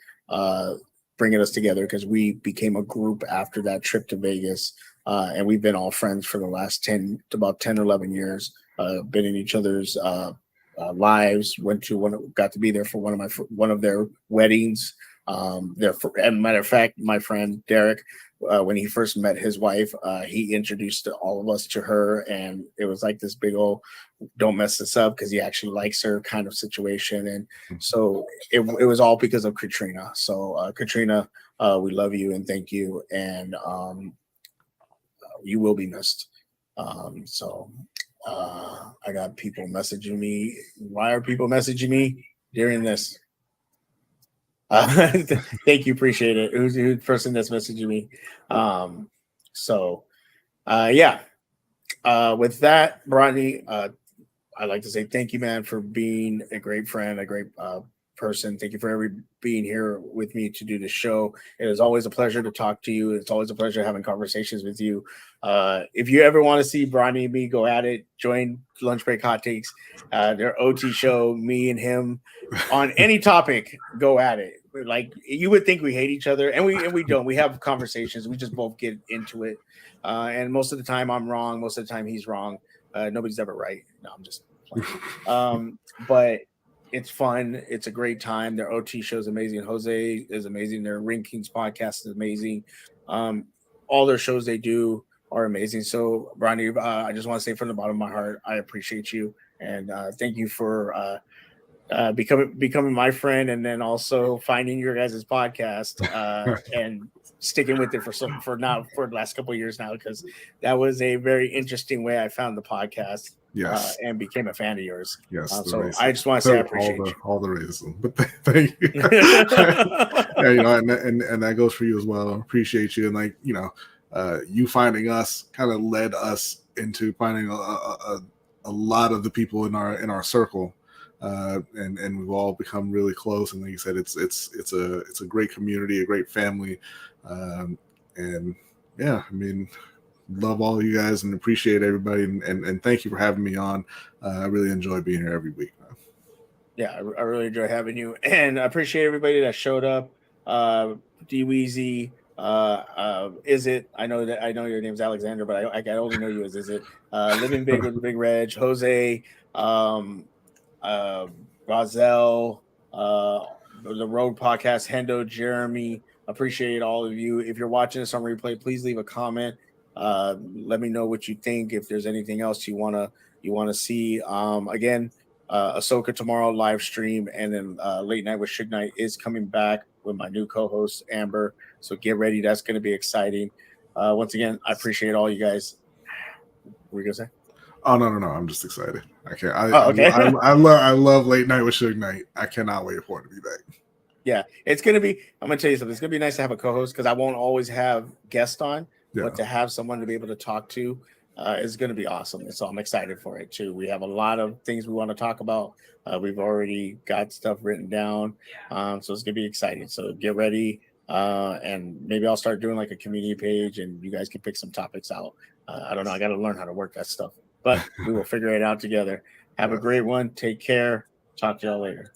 Speaker 1: bringing us together because we became a group after that trip to Vegas. And we've been all friends for the last about 10 or 11 years, been in each other's lives, got to be there for one of their weddings. And matter of fact, my friend Derek, when he first met his wife, he introduced all of us to her, and it was like this big old "don't mess this up" because he actually likes her kind of situation. And so it was all because of Katrina. So Katrina, we love you and thank you, and you will be missed. I got people messaging me. Why are people messaging me during this? Thank you, appreciate it. Who's the person that's messaging me? Yeah. With that, Bronny, I'd like to say thank you, man, for being a great friend, a great person. Thank you for being here with me to do the show. It is always a pleasure to talk to you. It's always a pleasure having conversations with you. If you ever want to see Bronny and me go at it, join Lunch Break Hot Takes, their OT show, me and him on any topic, go at it. Like, you would think we hate each other, and we don't. We have conversations. We just both get into it. And most of the time I'm wrong. Most of the time he's wrong. Nobody's ever right. No, I'm just playing. But it's fun. It's a great time. Their OT show is amazing. Jose is amazing. Their Ring Kings podcast is amazing. All their shows they do are amazing. So, Bronny, I just want to say from the bottom of my heart, I appreciate you. And thank you for becoming my friend, and then also finding your guys' podcast and sticking with it for the last couple of years now, because that was a very interesting way I found the podcast.
Speaker 3: Yes.
Speaker 1: And became a fan of yours.
Speaker 3: Yes.
Speaker 1: So I just want to say I appreciate
Speaker 3: all the racism, but thank you. Yeah, and that goes for you as well. Appreciate you, and you finding us kind of led us into finding a lot of the people in our circle. And we've all become really close. And like you said, it's a great community, a great family. And yeah, I mean, love all you guys and appreciate everybody. And thank you for having me on. I really enjoy being here every week, man.
Speaker 1: Yeah, I really enjoy having you, and I appreciate everybody that showed up. D Weezy, Is It? I know your name's Alexander, but I only know you as Is It. Living Big with Big Reg, Jose, Roselle, the Road Podcast, Hendo, Jeremy. Appreciate all of you. If you're watching this on replay, please leave a comment. Let me know what you think. If there's anything else you wanna see. Again, Ahsoka tomorrow live stream, and then Late Night with Suge Knight is coming back with my new co-host Amber. So get ready. That's going to be exciting. Once again, I appreciate all you guys. What were you gonna say?
Speaker 3: Oh no! I'm just excited. I can't.
Speaker 1: Okay.
Speaker 3: I love Late Night with Suge Knight. I cannot wait for it to be back.
Speaker 1: Yeah, it's gonna be. I'm gonna tell you something. It's gonna be nice to have a co-host because I won't always have guests on, but to have someone to be able to talk to is gonna be awesome. And so I'm excited for it too. We have a lot of things we want to talk about. We've already got stuff written down, so it's gonna be exciting. So get ready, and maybe I'll start doing like a community page, and you guys can pick some topics out. I don't know. I got to learn how to work that stuff, but we will figure it out together. Have a great one. Take care. Talk to y'all later.